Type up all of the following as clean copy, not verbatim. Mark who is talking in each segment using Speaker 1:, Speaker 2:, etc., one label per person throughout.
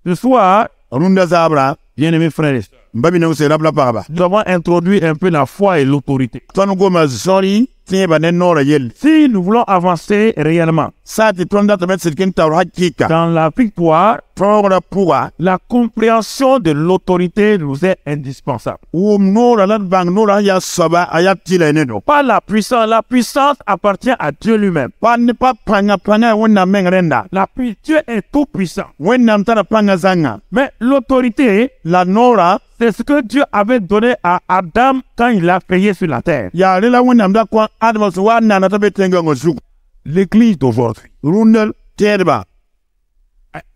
Speaker 1: Ce soir,
Speaker 2: runda zabra
Speaker 1: bien-aimés frères et sœurs,
Speaker 2: mbabi na usera bla paraba
Speaker 1: nous avons introduit un peu la foi et l'autorité.
Speaker 2: tonu goma zori tieba ne nora yel
Speaker 1: Si nous voulons avancer réellement
Speaker 2: sati tonda tamet sirkin tawr hakika
Speaker 1: dans la victoire,
Speaker 2: tora puwa
Speaker 1: la compréhension de l'autorité nous est indispensable.
Speaker 2: nora lan bang nora ya saba ayat tilene do
Speaker 1: Pas la puissance appartient à Dieu lui-même.
Speaker 2: pan pa panga wonna mengrenda
Speaker 1: Dieu est tout puissant.
Speaker 2: wonna mtana panga zanga
Speaker 1: Mais l'autorité,
Speaker 2: la nora
Speaker 1: c'est ce que Dieu avait donné à Adam quand il a créé sur la terre.
Speaker 2: ya lela wonna mda kwa adama so wana na tabe tenga ngozu
Speaker 1: L'église d'aujourd'hui
Speaker 2: rundal terba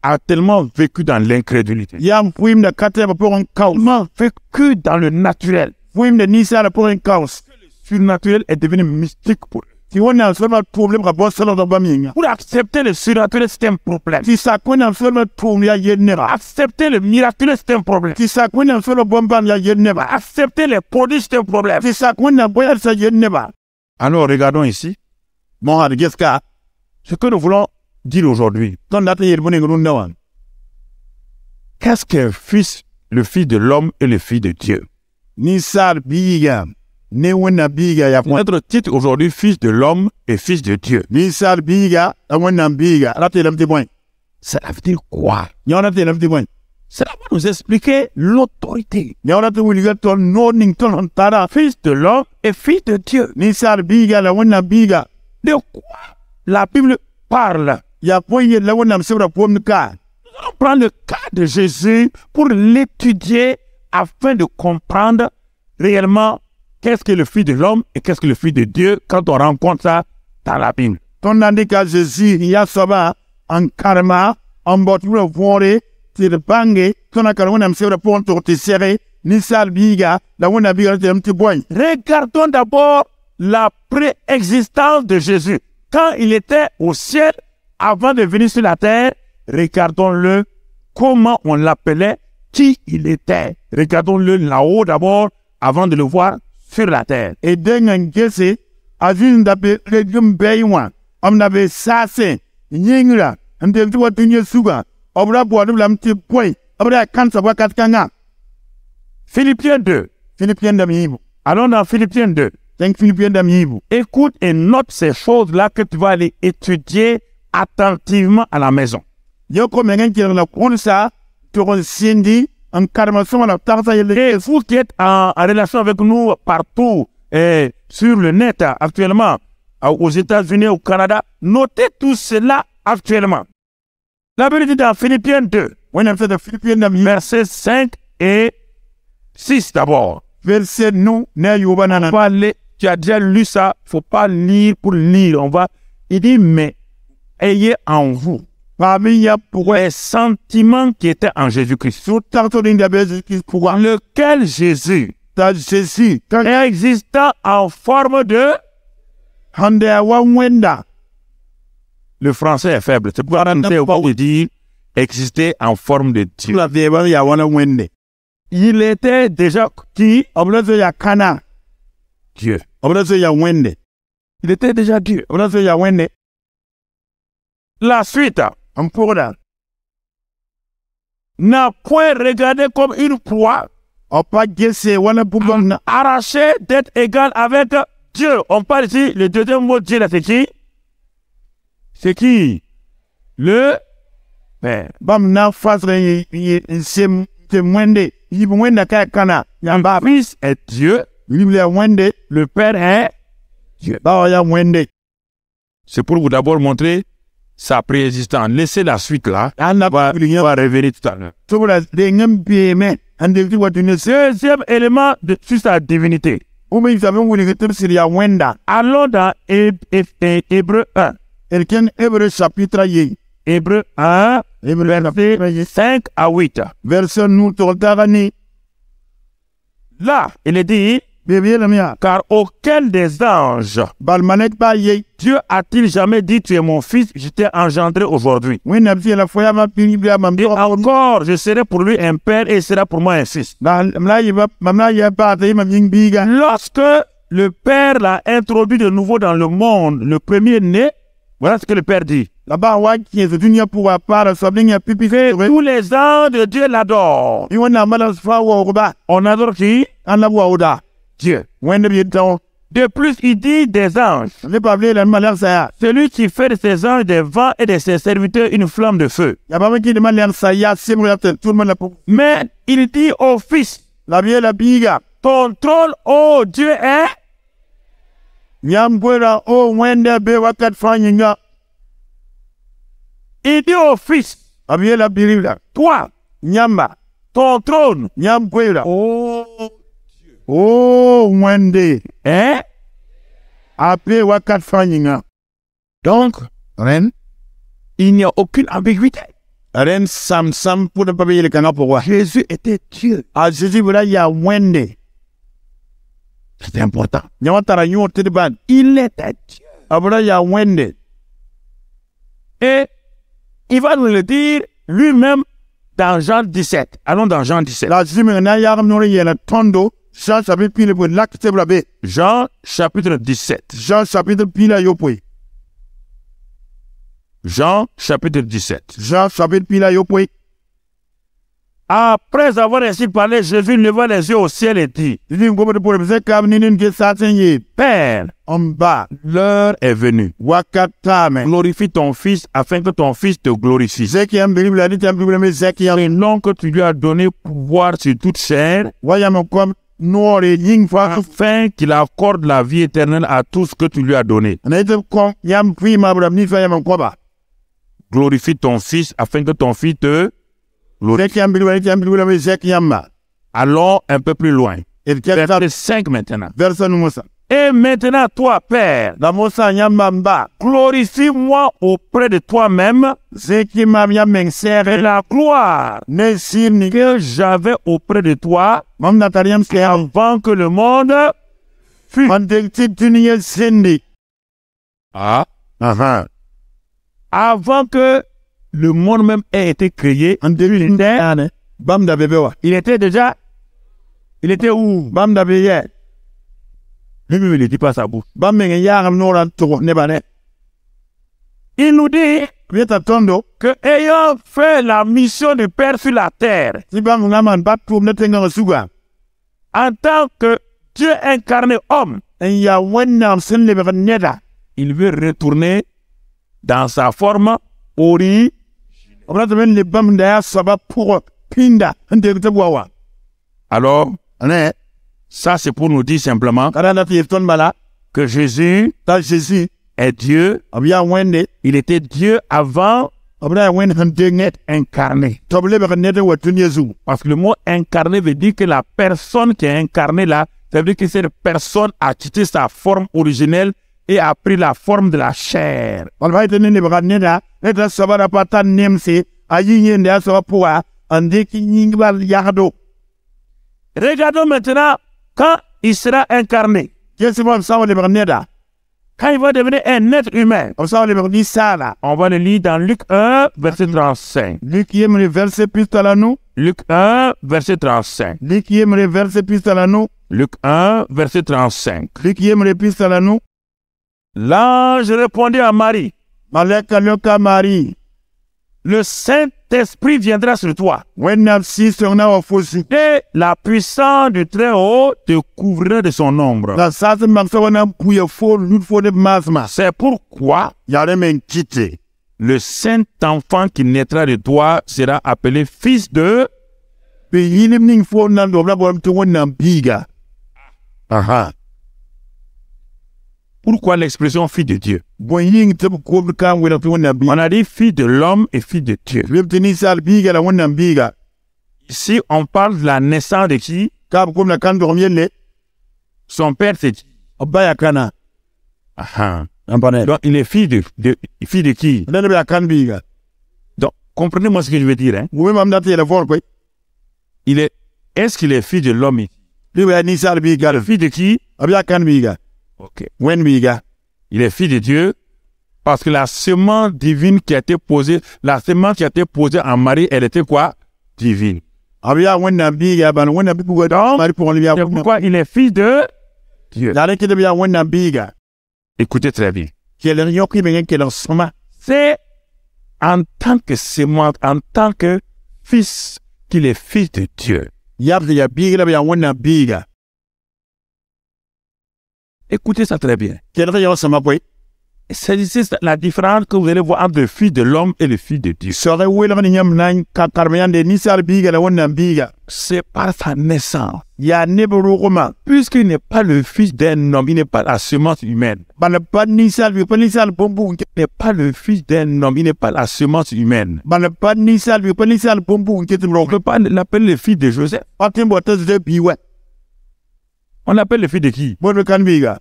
Speaker 1: a tellement vécu dans l'incrédulité,
Speaker 2: ya mpuim da kateba pour un kaus
Speaker 1: tellement vécu dans le naturel.
Speaker 2: mpuim da nisa pour un kaus
Speaker 1: Le surnaturel est devenu mystique pour eux.
Speaker 2: ti wonna sema problem ka boss sala da baminga
Speaker 1: Pour accepter le surnaturel, c'est un problème.
Speaker 2: ti sakona sema tum ya yennera
Speaker 1: Accepter le miraculeux, c'est un problème.
Speaker 2: ti sakona sema bomban ya yenneba
Speaker 1: Accepter les prodiges, c'est un problème.
Speaker 2: ti sakona boyal sa yenneba
Speaker 1: Alors regardons ici
Speaker 2: mo har geska
Speaker 1: ce que nous voulons dire aujourd'hui.
Speaker 2: ton data yer boning rundawan
Speaker 1: Qu'est-ce qu'un fils, le fils de l'homme et le fils de Dieu?
Speaker 2: ni sar biga ne wonna biga ya
Speaker 1: Notre titre aujourd'hui, fils de l'homme et fils de Dieu.
Speaker 2: ni sar biga wonna biga rate lam ti boy
Speaker 1: Cela veut dire quoi?
Speaker 2: nyona te lam ti boy
Speaker 1: Cela va nous expliquer l'autorité.
Speaker 2: nyona te wuliga ton no ning ton tara
Speaker 1: Fils de l'homme et fils de Dieu.
Speaker 2: ni sar biga la wonna biga
Speaker 1: De quoi la Bible parle?
Speaker 2: ya poye la wonna sebra pom ka
Speaker 1: Nous allons prendre le cas de Jésus pour l'étudier afin de comprendre réellement qu'est-ce que le fils de l'homme et qu'est-ce que le fils de Dieu quand on rencontre ça dans la Bible.
Speaker 2: ton nandika Jésus ya soba en karma en botura vore ti de bange ton akar wonna sebra pom to ti sere ni sar biga la wonna biga te lam ti boy
Speaker 1: Regardons d'abord la préexistence de Jésus. Quand il était au ciel, avant de venir sur la terre, regardons-le, comment on l'appelait, qui il était. Regardons-le là-haut d'abord, avant de le voir sur la terre.
Speaker 2: e dengan gese azin da be regum beywa am na be sase nyingra ande tu watunye suga obra bo adu lam ti boy obra kansa wakat kanga
Speaker 1: Philippiens 2.
Speaker 2: Philippiens da mibu
Speaker 1: Allons dans Philippiens 2.
Speaker 2: thank Philippiens da mibu
Speaker 1: Écoute et note ces choses-là que tu vas aller étudier attentivement à la maison.
Speaker 2: yoko mengen ki la kunsa to kon sindi en karma so la tarsa yele
Speaker 1: Et vous qui êtes en relation avec nous partout sur le net actuellement, aux États-Unis, au Canada, notez tout cela actuellement. La Bible dit dans Philippiens 2,
Speaker 2: when am said Philippiens da mibu
Speaker 1: versets 5 et 6 d'abord.
Speaker 2: verset no na yuba nana
Speaker 1: Tu as déjà lu ça, il ne faut pas lire pour lire. Il dit, mais ayez en vous
Speaker 2: parmi ya pour
Speaker 1: les sentiments qui étaient en Jésus-Christ,
Speaker 2: so tarto din da be ki pour
Speaker 1: lequel Jésus
Speaker 2: ta Jésus ta
Speaker 1: est existant en forme de...
Speaker 2: hande wa wenda
Speaker 1: Le français est faible. C'est pourquoi on dit exister en forme de Dieu.
Speaker 2: la veba ya wana wende
Speaker 1: Il était déjà qui?
Speaker 2: oblazo ya kana
Speaker 1: Dieu.
Speaker 2: oblazo ya wende
Speaker 1: Il était déjà Dieu.
Speaker 2: oblazo ya wende
Speaker 1: La suite
Speaker 2: ampura
Speaker 1: n'a point regardé comme une proie
Speaker 2: opa gese wana bubon
Speaker 1: arrachée d'être égal avec Dieu. On parle ici, le deuxième mot Dieu là, c'est qui? C'est qui? Le Père.
Speaker 2: bam na fasre yi sem te wende yi wenda ka kana ya
Speaker 1: Le
Speaker 2: ba
Speaker 1: Fils est Dieu,
Speaker 2: bible ya wende
Speaker 1: le Père est Dieu.
Speaker 2: ba ya wende
Speaker 1: C'est pour vous d'abord montrer sa préexistence. Laissez la suite là.
Speaker 2: ana
Speaker 1: On va revenir tout à l'heure.
Speaker 2: tobra de ngam beme ande ti watune se
Speaker 1: Deuxième élément sur sa divinité.
Speaker 2: o me sabe wuli ke tir ya wenda
Speaker 1: Allons dans Hébreu 1.
Speaker 2: elken hébreu chapitre yi
Speaker 1: Hébreu 1,
Speaker 2: hébreu
Speaker 1: versets 5 à 8.
Speaker 2: verset nous to tagani
Speaker 1: Là, il est dit,
Speaker 2: bebe la mia
Speaker 1: car auquel des anges
Speaker 2: bal manek ba yi
Speaker 1: Dieu a-t-il jamais dit, tu es mon fils, je t'ai engendré aujourd'hui.
Speaker 2: wena bi la foya ma bible ma
Speaker 1: Et encore, je serai pour lui un père et il sera pour moi un fils.
Speaker 2: na mla yi ba mamla ya ba te ma ying biga
Speaker 1: Lorsque le père l'a introduit de nouveau dans le monde, le premier-né, Voilà ce que le Père dit.
Speaker 2: Là-bas, ouais, qui est venu pour part, ça vient pipi.
Speaker 1: Tous les anges de Dieu l'adorent.
Speaker 2: Il y a un malade au rebat.
Speaker 1: On adore qui?
Speaker 2: En la voix au da.
Speaker 1: Dieu.
Speaker 2: When the temps.
Speaker 1: De plus, il dit des anges.
Speaker 2: Les pablés, la malade, ça.
Speaker 1: Celui qui fait de ses anges des vents et de ses serviteurs une flamme de feu.
Speaker 2: Il y a pas qui demande l'air, ça y a, c'est moi, tout le monde l'a pour.
Speaker 1: Mais il dit au Fils,
Speaker 2: La vie, la biga.
Speaker 1: ton trône, ô Dieu, est...
Speaker 2: Nyambwera, oh, when the be wakat fanyinga.
Speaker 1: Il dit au Fils,
Speaker 2: La vie, la biga.
Speaker 1: toi,
Speaker 2: Nyamba.
Speaker 1: ton trône,
Speaker 2: Nyambwera.
Speaker 1: ô
Speaker 2: Oh, when the.
Speaker 1: est...
Speaker 2: Ape wakat fanyinga.
Speaker 1: Donc,
Speaker 2: Ren.
Speaker 1: il n'y a aucune ambiguïté.
Speaker 2: Ren sam pour ne pas payer le canard pour voir.
Speaker 1: Jésus était Dieu.
Speaker 2: À Jésus, voilà, il y a Wendy.
Speaker 1: C'est important.
Speaker 2: Il y a un tarayon au téléban.
Speaker 1: Il était Dieu.
Speaker 2: Après, il y a Wendy.
Speaker 1: Et il va nous le dire lui-même dans Jean 17. Allons dans Jean 17.
Speaker 2: La Jésus, il y a un tondo. Jean chapitre pile pour l'acte blabé.
Speaker 1: Jean chapitre 17.
Speaker 2: Jean chapitre pile à yopoué.
Speaker 1: Jean chapitre 17.
Speaker 2: Jean chapitre pile à yopoué.
Speaker 1: Après avoir ainsi parlé, Jésus leva les yeux au ciel et dit,
Speaker 2: Il dit, vous pour le comme ninin que ça tient.
Speaker 1: Père,
Speaker 2: En bas.
Speaker 1: l'heure est venue.
Speaker 2: Wakatame.
Speaker 1: Glorifie ton Fils afin que ton Fils te glorifie.
Speaker 2: Zekiam Bible a dit un Bible, mais Zekiam.
Speaker 1: Et non que tu lui as donné pouvoir sur toute chair,
Speaker 2: Voyons comme noir et ying fois.
Speaker 1: afin qu'il accorde la vie éternelle à tout ce que tu lui as donné.
Speaker 2: On a été con, yam puis ma bram ni fait yam quoi.
Speaker 1: Glorifie ton Fils afin que ton Fils te glorifie.
Speaker 2: Zekiam Bible, mais Zekiam.
Speaker 1: Allons un peu plus loin.
Speaker 2: Et
Speaker 1: Verset 5 maintenant.
Speaker 2: verset numéro 5.
Speaker 1: Et maintenant, toi, Père,
Speaker 2: La mossa yamamba.
Speaker 1: glorifie-moi auprès de toi-même
Speaker 2: Zekim yam mengser.
Speaker 1: et la gloire
Speaker 2: Ne sir ni.
Speaker 1: que j'avais auprès de toi
Speaker 2: Mam natariam ser.
Speaker 1: avant que le monde fût.
Speaker 2: Mandekti tuniye sindi.
Speaker 1: Ah.
Speaker 2: Aha.
Speaker 1: Avant que le monde même ait été créé,
Speaker 2: Andekti ane. Bam da bebe wa.
Speaker 1: il était déjà... Il était où?
Speaker 2: Bam da beye.
Speaker 1: Lui-même, il ne dit pas sa bouche.
Speaker 2: Bam menge yaram nora toko nebane.
Speaker 1: Il nous dit
Speaker 2: Vieta tondo.
Speaker 1: que ayant fait la mission du Père sur la terre,
Speaker 2: Si bam naman bat toum ne tenga suga.
Speaker 1: en tant que Dieu incarné homme,
Speaker 2: En ya wennam sen lebe neda.
Speaker 1: il veut retourner dans sa forme originelle.
Speaker 2: Obra te men le bam da ya saba pour pinda. Andekti wawa.
Speaker 1: Alors,
Speaker 2: Ane.
Speaker 1: ça c'est pour nous dire simplement
Speaker 2: Karana ti ton bala.
Speaker 1: que Jésus
Speaker 2: Ta Jésus.
Speaker 1: est Dieu.
Speaker 2: Abia wende.
Speaker 1: Il était Dieu avant
Speaker 2: Obra wen handenget.
Speaker 1: incarné.
Speaker 2: Toble be neda wa tunyezu.
Speaker 1: Parce que le mot incarné veut dire que la personne qui est incarnée là, ça veut dire que cette personne a quitté sa forme originelle et a pris la forme de la chair.
Speaker 2: Walba ite nene be neda. Eta sabara patan nemse. Ayi yende ya saba poa. Andeki nyingbal yahdo.
Speaker 1: Regardons maintenant quand il sera incarné.
Speaker 2: Qu'est-ce que ça va le neda?
Speaker 1: Quand il va devenir un être humain.
Speaker 2: On ça le ni sala.
Speaker 1: On va le lire dans Luc 1, verset 35.
Speaker 2: Luc yem le verset pistolano.
Speaker 1: Luc 1, verset 35.
Speaker 2: Luc yem le verset pistolano.
Speaker 1: Luc 1, verset 35.
Speaker 2: Luc yem le pistolano.
Speaker 1: L'ange répondit à Marie,
Speaker 2: Maleka loka Marie.
Speaker 1: le Saint-Esprit viendra sur toi
Speaker 2: When si son na ofosi.
Speaker 1: et la puissance du Très-Haut te couvrira de son ombre.
Speaker 2: La sasa maksa wana puya fo lut fo de masma.
Speaker 1: C'est pourquoi
Speaker 2: Yare men kite.
Speaker 1: le Saint-Enfant qui naîtra de toi sera appelé Fils de...
Speaker 2: Be yinim ning fo nan do bla bolam to wona biga. Aha.
Speaker 1: Pourquoi l'expression Fils de Dieu?
Speaker 2: Bon ying te ko kan wona to wona biga.
Speaker 1: On a dit Fils de l'homme et Fils de Dieu.
Speaker 2: Lep teni sal biga la wona biga.
Speaker 1: Ici, on parle de la naissance de qui?
Speaker 2: Ka ko na kan do mielle.
Speaker 1: Son père, c'est qui?
Speaker 2: Obaya kana.
Speaker 1: Ah.
Speaker 2: Ampane.
Speaker 1: Donc, il est fils de qui?
Speaker 2: Nene be kan biga.
Speaker 1: Donc, comprenez-moi ce que je veux dire. Hein?
Speaker 2: Wo mam date la for ko.
Speaker 1: Est-ce qu'il est fils de l'homme?
Speaker 2: Li be ni sal biga.
Speaker 1: Fils de qui?
Speaker 2: Abia kan biga.
Speaker 1: Ok.
Speaker 2: Wen biga.
Speaker 1: Il est fils de Dieu parce que la semence divine qui a été posée, la semence qui a été posée en Marie, elle était quoi? Divine.
Speaker 2: Abia wona biga ban wona biga do. Mari pour lui
Speaker 1: C'est pourquoi il est fils de Dieu.
Speaker 2: Dale kide bia wona biga.
Speaker 1: Écoutez très bien.
Speaker 2: Quel yon qui vient quel soma.
Speaker 1: C'est en tant que sémence, en tant que fils, qu'il est fils de Dieu.
Speaker 2: Yab ya biga ya wona biga.
Speaker 1: Écoutez ça très bien.
Speaker 2: Quel yon sama boy.
Speaker 1: C'est la différence que vous allez voir entre le fils de l'homme et le fils de Dieu.
Speaker 2: Sore wela ni nyam nan ka karmayande ni sal biga la wona biga.
Speaker 1: C'est par sa naissance.
Speaker 2: Ya nebru roma.
Speaker 1: Puisqu'il n'est pas le fils d'un homme, il n'est pas la semence humaine.
Speaker 2: Bana pas ni sal bombu.
Speaker 1: Il n'est pas le fils d'un homme, il n'est pas la semence humaine.
Speaker 2: Bana pas ni sal bombu.
Speaker 1: On ne peut pas l'appeler le fils de Joseph.
Speaker 2: Atem botas de biwa.
Speaker 1: On l'appelle le fils de qui?
Speaker 2: Bon kan biga.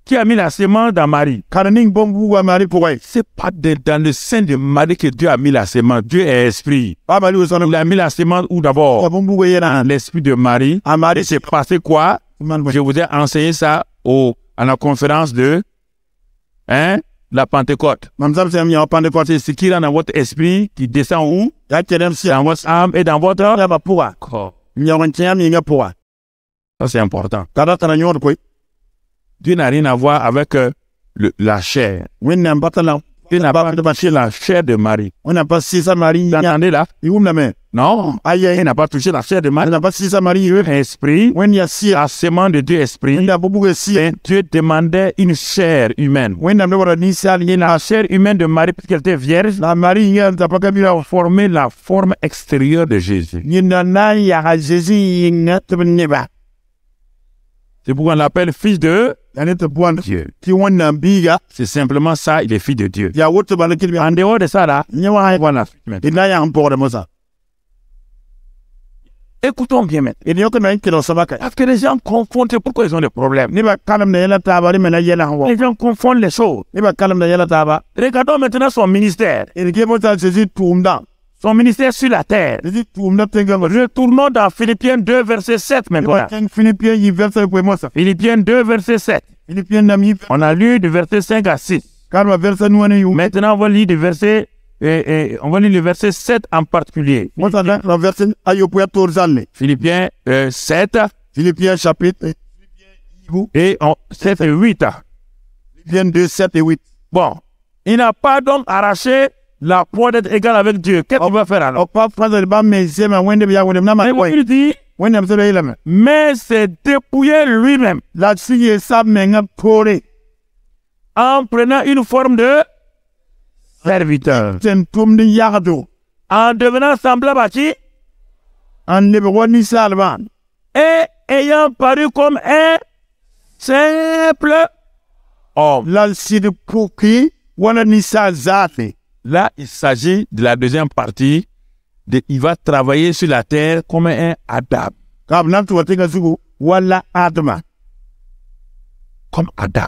Speaker 1: Qui a mis la semence dans Marie?
Speaker 2: Kananing bombu wa Marie pour elle.
Speaker 1: C'est pas dans le sein de Marie que Dieu a mis la semence. Dieu est esprit.
Speaker 2: Ah Marie
Speaker 1: Il a mis la semence où d'abord? Dans l'esprit de Marie.
Speaker 2: Ah Marie
Speaker 1: c'est passé quoi? Je vous ai enseigné ça à la conférence de la Pentecôte. C'est ce qui est dans votre esprit qui descend où? Dans votre âme et dans votre corps. Ça c'est important. Dieu n'a rien à voir avec la chair. Dieu n'a pas touché la chair de Marie.
Speaker 2: On n'a pas si ça Marie.
Speaker 1: Vous entendez là? Non. Il n'a pas touché la chair de Marie.
Speaker 2: On n'a pas si ça Marie.
Speaker 1: Esprit.
Speaker 2: When y a si
Speaker 1: la semence de Dieu esprit. Dieu demandait une chair humaine. La chair humaine de Marie, puisqu'elle était vierge,
Speaker 2: la Marie a
Speaker 1: formé la forme extérieure de Jésus. C'est pourquoi on l'appelle fils de Dieu. C'est simplement ça, il est fils de Dieu. En dehors de ça, là, voilà. Écoutons bien maintenant. Parce que les gens confondent, c'est pourquoi ils ont des problèmes. Les gens confondent les choses. Regardons maintenant son ministère. Son ministère sur la terre. Retournons dans Philippiens 2, verset 7 maintenant. Philippiens 2, verset 7. On a lu du verset 5 à 6. Maintenant, on va lire du verset, le verset 7 en particulier. Philippiens 7.
Speaker 2: Philippiens chapitre
Speaker 1: et 7 et 8.
Speaker 2: Philippiens 2, 7 et 8.
Speaker 1: Bon, il n'a pas donc arraché la foi d'être égal avec Dieu. Qu'est-ce qu'il va faire alors? Il dit, mais c'est dépouiller lui-même en prenant une forme de serviteur, en devenant semblable à qui? Et ayant paru comme un simple homme. Là, il s'agit de la deuxième partie. Il va travailler sur la terre comme un Adam. Comme Adam.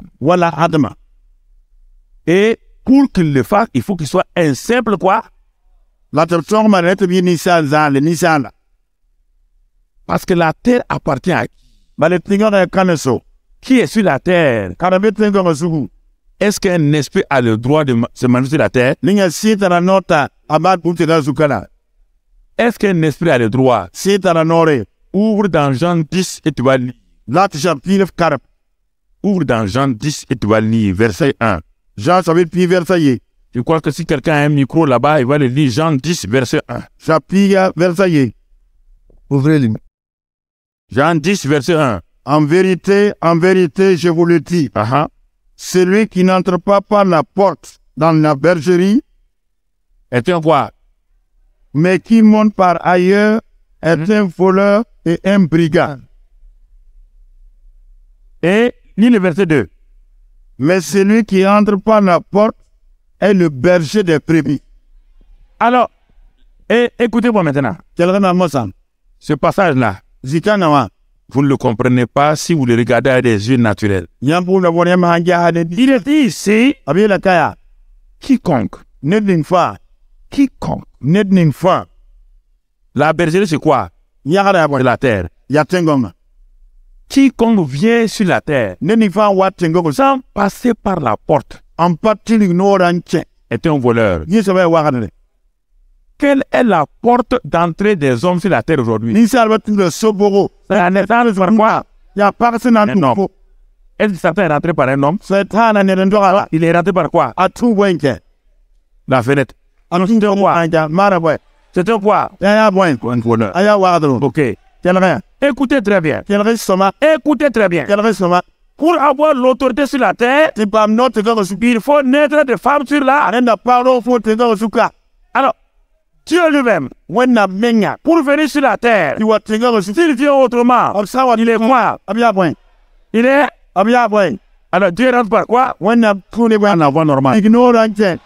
Speaker 1: Et pour qu'il le fasse, il faut qu'il soit un simple quoi? Parce que la terre appartient à qui? Qui est sur la terre? Est-ce qu'un esprit a le droit de se manifester sur la terre? Est-ce qu'un esprit a le droit? Ouvre dans Jean 10 et tu vas lire. Ouvre dans Jean 10 et tu vas lire, verset 1.
Speaker 2: Jean chapitre verset.
Speaker 1: Je crois que si quelqu'un a un micro là-bas, il va le lire Jean 10, verset 1.
Speaker 2: Chapitre verset.
Speaker 1: Ouvrez-le. Jean 10, verset 1.
Speaker 2: En vérité, je vous le dis. Celui qui n'entre pas par la porte dans la bergerie
Speaker 1: est un quoi?
Speaker 2: Mais qui monte par ailleurs est un voleur et un brigand.
Speaker 1: Et lis le verset 2.
Speaker 2: Mais celui qui entre par la porte est le berger des brebis.
Speaker 1: Alors, écoutez-moi maintenant. Ce passage-là, vous ne le comprenez pas si vous le regardez avec des yeux naturels. Il est dit ici, quiconque. Quiconque. La bergerie, c'est quoi? C'est la terre. Quiconque vient sur la terre sans passer par la porte est un voleur. Quelle est la porte d'entrée des hommes sur la terre aujourd'hui? C'est la naissance par quoi? Un homme. Est-ce que Satan est rentré par un homme?
Speaker 2: Satan ne ndora
Speaker 1: Il est rentré par quoi?
Speaker 2: atu wenke.
Speaker 1: La fenêtre.
Speaker 2: C'était quoi? Mara boy.
Speaker 1: C'était quoi?
Speaker 2: Ya boy. Aya wadro.
Speaker 1: Ok.
Speaker 2: Quelqu'un.
Speaker 1: Écoutez très bien.
Speaker 2: Quelqu'un soma.
Speaker 1: Écoutez très bien.
Speaker 2: Quelqu'un soma.
Speaker 1: Pour avoir l'autorité sur la terre,
Speaker 2: Tu peux not te faire souper.
Speaker 1: il faut naître de femmes sur la.
Speaker 2: Arenda paro faut te faire souper.
Speaker 1: Alors, Dieu lui-même,
Speaker 2: When na menga.
Speaker 1: pour venir sur la terre,
Speaker 2: Tu vas te faire souper.
Speaker 1: s'il vient autrement,
Speaker 2: Obsawa
Speaker 1: il est quoi?
Speaker 2: Abia boy.
Speaker 1: Il est.
Speaker 2: Abia boy.
Speaker 1: Alors, Dieu rentre par quoi?
Speaker 2: When na tune boy.
Speaker 1: En avant normal.
Speaker 2: Ignore ante.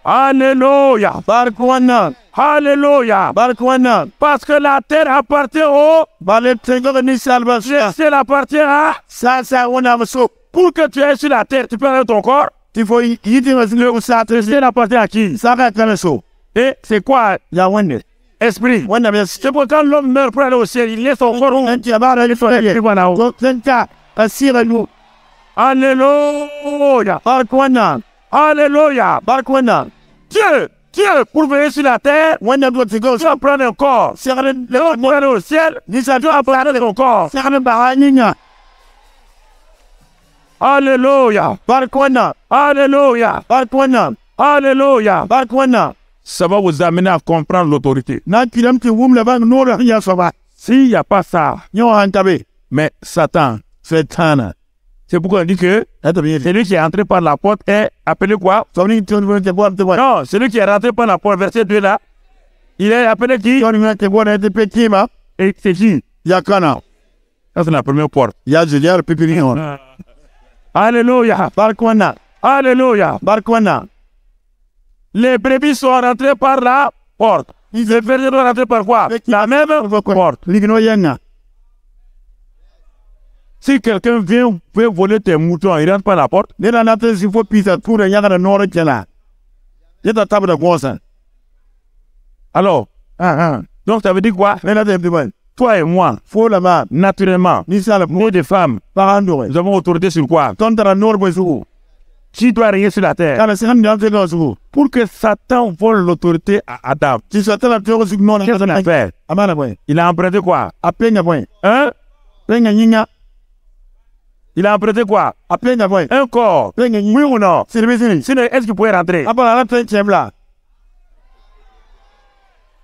Speaker 1: Alléluia.
Speaker 2: Barkwana.
Speaker 1: Alléluia.
Speaker 2: Barkwana.
Speaker 1: Parce que la terre appartient au.
Speaker 2: Bale tengo ni salva.
Speaker 1: Le ciel appartient à.
Speaker 2: Sa wana so.
Speaker 1: Pour que tu ailles sur la terre, tu peux aller ton corps.
Speaker 2: Tu faut yiti le usate.
Speaker 1: Le ciel appartient à qui?
Speaker 2: Saka kana so.
Speaker 1: Et c'est quoi?
Speaker 2: Ya wende.
Speaker 1: Esprit.
Speaker 2: Wenda bien.
Speaker 1: C'est pour quand l'homme meurt pour aller au ciel, il laisse son corps où?
Speaker 2: Anti abara ni so.
Speaker 1: Il va là-haut.
Speaker 2: Donc tenta asira nous.
Speaker 1: Alléluia.
Speaker 2: Barkwana.
Speaker 1: Alléluia.
Speaker 2: Barkwana.
Speaker 1: Dieu, pour venir sur la terre,
Speaker 2: Wenda go to go.
Speaker 1: tu vas prendre un corps.
Speaker 2: Sera
Speaker 1: Le pour aller au ciel,
Speaker 2: ni sa
Speaker 1: tu vas prendre ton corps.
Speaker 2: sera bahaninya.
Speaker 1: Alléluia.
Speaker 2: Barkwana.
Speaker 1: Alléluia.
Speaker 2: Barkwana.
Speaker 1: Alléluia.
Speaker 2: Barkwana.
Speaker 1: Ça va vous amener à comprendre l'autorité.
Speaker 2: Na kilam ti wum la bang nora ya soba.
Speaker 1: S'il n'y a pas ça,
Speaker 2: Nyo hantabe.
Speaker 1: mais Satan,
Speaker 2: Setana.
Speaker 1: c'est pourquoi on dit que
Speaker 2: Ata bien.
Speaker 1: celui qui est entré par la porte est appelé quoi?
Speaker 2: Soni tu te boire te boire.
Speaker 1: Non, celui qui est rentré par la porte, verset 2 là, il est appelé qui?
Speaker 2: Soni te boire te petit ma.
Speaker 1: Et c'est qui?
Speaker 2: Ya kana.
Speaker 1: Ça c'est la première porte.
Speaker 2: Ya juliar pipiri on.
Speaker 1: Alléluia.
Speaker 2: Barkwana.
Speaker 1: Alléluia.
Speaker 2: Barkwana.
Speaker 1: Les brebis sont rentrés par la porte. Les bergers sont rentrés par quoi? La même porte.
Speaker 2: Ligno yanga.
Speaker 1: Si quelqu'un veut voler tes moutons, il rentre par la porte.
Speaker 2: Nera na te si fo pisa tour yanga na nora kela. Yeta tabda gosa.
Speaker 1: Alors, donc ça veut dire quoi?
Speaker 2: Nera te mtiban.
Speaker 1: Toi et moi,
Speaker 2: Fo la ma.
Speaker 1: naturellement,
Speaker 2: Ni sala
Speaker 1: nous des femmes,
Speaker 2: parandore.
Speaker 1: nous avons autorité sur quoi?
Speaker 2: Tontara nor boisu.
Speaker 1: Qui doit régner sur la terre?
Speaker 2: Kana sekan ni ante gosu.
Speaker 1: Pour que Satan vole l'autorité à Adam,
Speaker 2: Ti sotala te gosu non.
Speaker 1: qu'est-ce qu'il a fait?
Speaker 2: Amana boy.
Speaker 1: Il a emprunté quoi?
Speaker 2: Apenga boy.
Speaker 1: Hein?
Speaker 2: Penga nyinga.
Speaker 1: Il a emprunté quoi?
Speaker 2: Apenga boy.
Speaker 1: Un corps.
Speaker 2: Penga
Speaker 1: Oui ou non?
Speaker 2: Service.
Speaker 1: Sinon, est-ce qu'il pouvait rentrer?
Speaker 2: Abala la te chembla.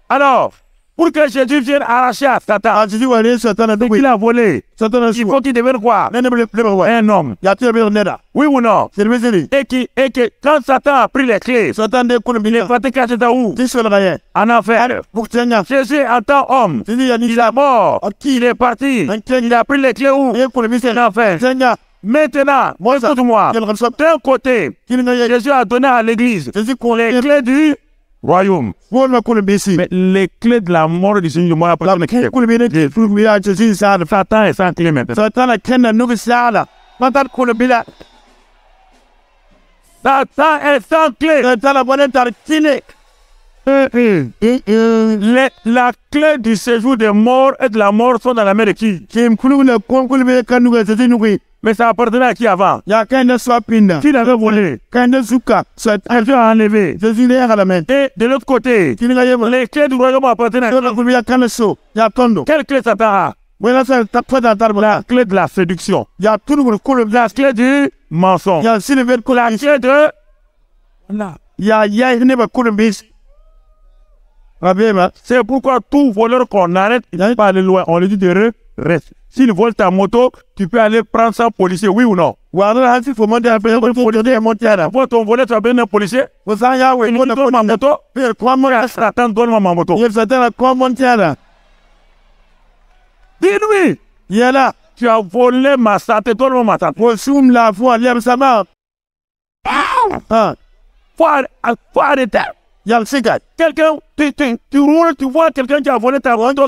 Speaker 1: Alors, pour que Jésus vienne arracher à Satan,
Speaker 2: Ah, tu dis ouais, sotala de
Speaker 1: il a volé,
Speaker 2: Sotala
Speaker 1: il faut qu'il devienne quoi?
Speaker 2: Nene le boy.
Speaker 1: Un homme.
Speaker 2: Ya te be neda.
Speaker 1: Oui ou non?
Speaker 2: Service.
Speaker 1: Et que quand Satan a pris les clés,
Speaker 2: Sotan de kono
Speaker 1: il est
Speaker 2: bile.
Speaker 1: parti cacher dans où?
Speaker 2: Ti sola gaye.
Speaker 1: En enfer.
Speaker 2: Buktenga.
Speaker 1: Jésus en tant homme,
Speaker 2: Ti ya ni
Speaker 1: il est mort. Il est parti. Il a pris les clés où?
Speaker 2: ye kono bise.
Speaker 1: En enfer.
Speaker 2: Tenga.
Speaker 1: Maintenant, moi, écoute-moi.
Speaker 2: Quel reçoit.
Speaker 1: D'un côté, Jésus a donné à l'église
Speaker 2: Jésus qu'on
Speaker 1: les clés du royaume.
Speaker 2: Wol ma kono bise.
Speaker 1: Mais les clés de la mort du Seigneur, moi,
Speaker 2: La me kono bine de fu ya Jésus sa de
Speaker 1: Satan est sans clé maintenant.
Speaker 2: Sotan la kenna no bisala. Matar kono bila.
Speaker 1: Satan est sans clé.
Speaker 2: Sotan la bonne tar kine.
Speaker 1: La clé du séjour des morts et de la mort sont dans la main de qui?
Speaker 2: Kim kulu la kon kulu be kanu ga Jésus nugui.
Speaker 1: Mais ça appartenait à qui avant?
Speaker 2: Ya kanda swapinda.
Speaker 1: Qui l'avait volé?
Speaker 2: Kanda suka. Sotan
Speaker 1: Dieu a enlevé.
Speaker 2: Jésus le ya la men.
Speaker 1: Et de l'autre côté,
Speaker 2: Kini ga yema.
Speaker 1: les clés du royaume appartenaient à qui?
Speaker 2: Sotan kulu ya kana so. Ya tondo.
Speaker 1: Quelle clé Satan a?
Speaker 2: Wela sa tapata tarbala.
Speaker 1: La clé de la séduction.
Speaker 2: Ya tunu kulu
Speaker 1: La clé du mensonge.
Speaker 2: ya silver kulu.
Speaker 1: La clé de... Voilà.
Speaker 2: Ya ne ba kulu bise. Rabema.
Speaker 1: C'est pourquoi tout voleur qu'on arrête, il n'est pas aller loin. On lui dit de reste. S'il vole ta moto, tu peux aller prendre ça policier, oui ou non?
Speaker 2: Wala hansi fo monte après faut dire monte ara.
Speaker 1: Pour ton volet, tu as besoin d'un policier.
Speaker 2: Wo sa ya we
Speaker 1: Il
Speaker 2: mo
Speaker 1: dit
Speaker 2: na
Speaker 1: donne ma moto.
Speaker 2: pe kwa mo ra.
Speaker 1: Satan, donne-moi ma moto.
Speaker 2: Ye Satan la kwa monte ara.
Speaker 1: Dis-lui,
Speaker 2: Yala.
Speaker 1: tu as volé ma santé, donne-moi ma santé.
Speaker 2: Wo sum la fo aliam sama. Ah.
Speaker 1: Faut arrêter.
Speaker 2: Yal sikat.
Speaker 1: Quelqu'un, tu roules, tu vois quelqu'un qui a volé ta moto,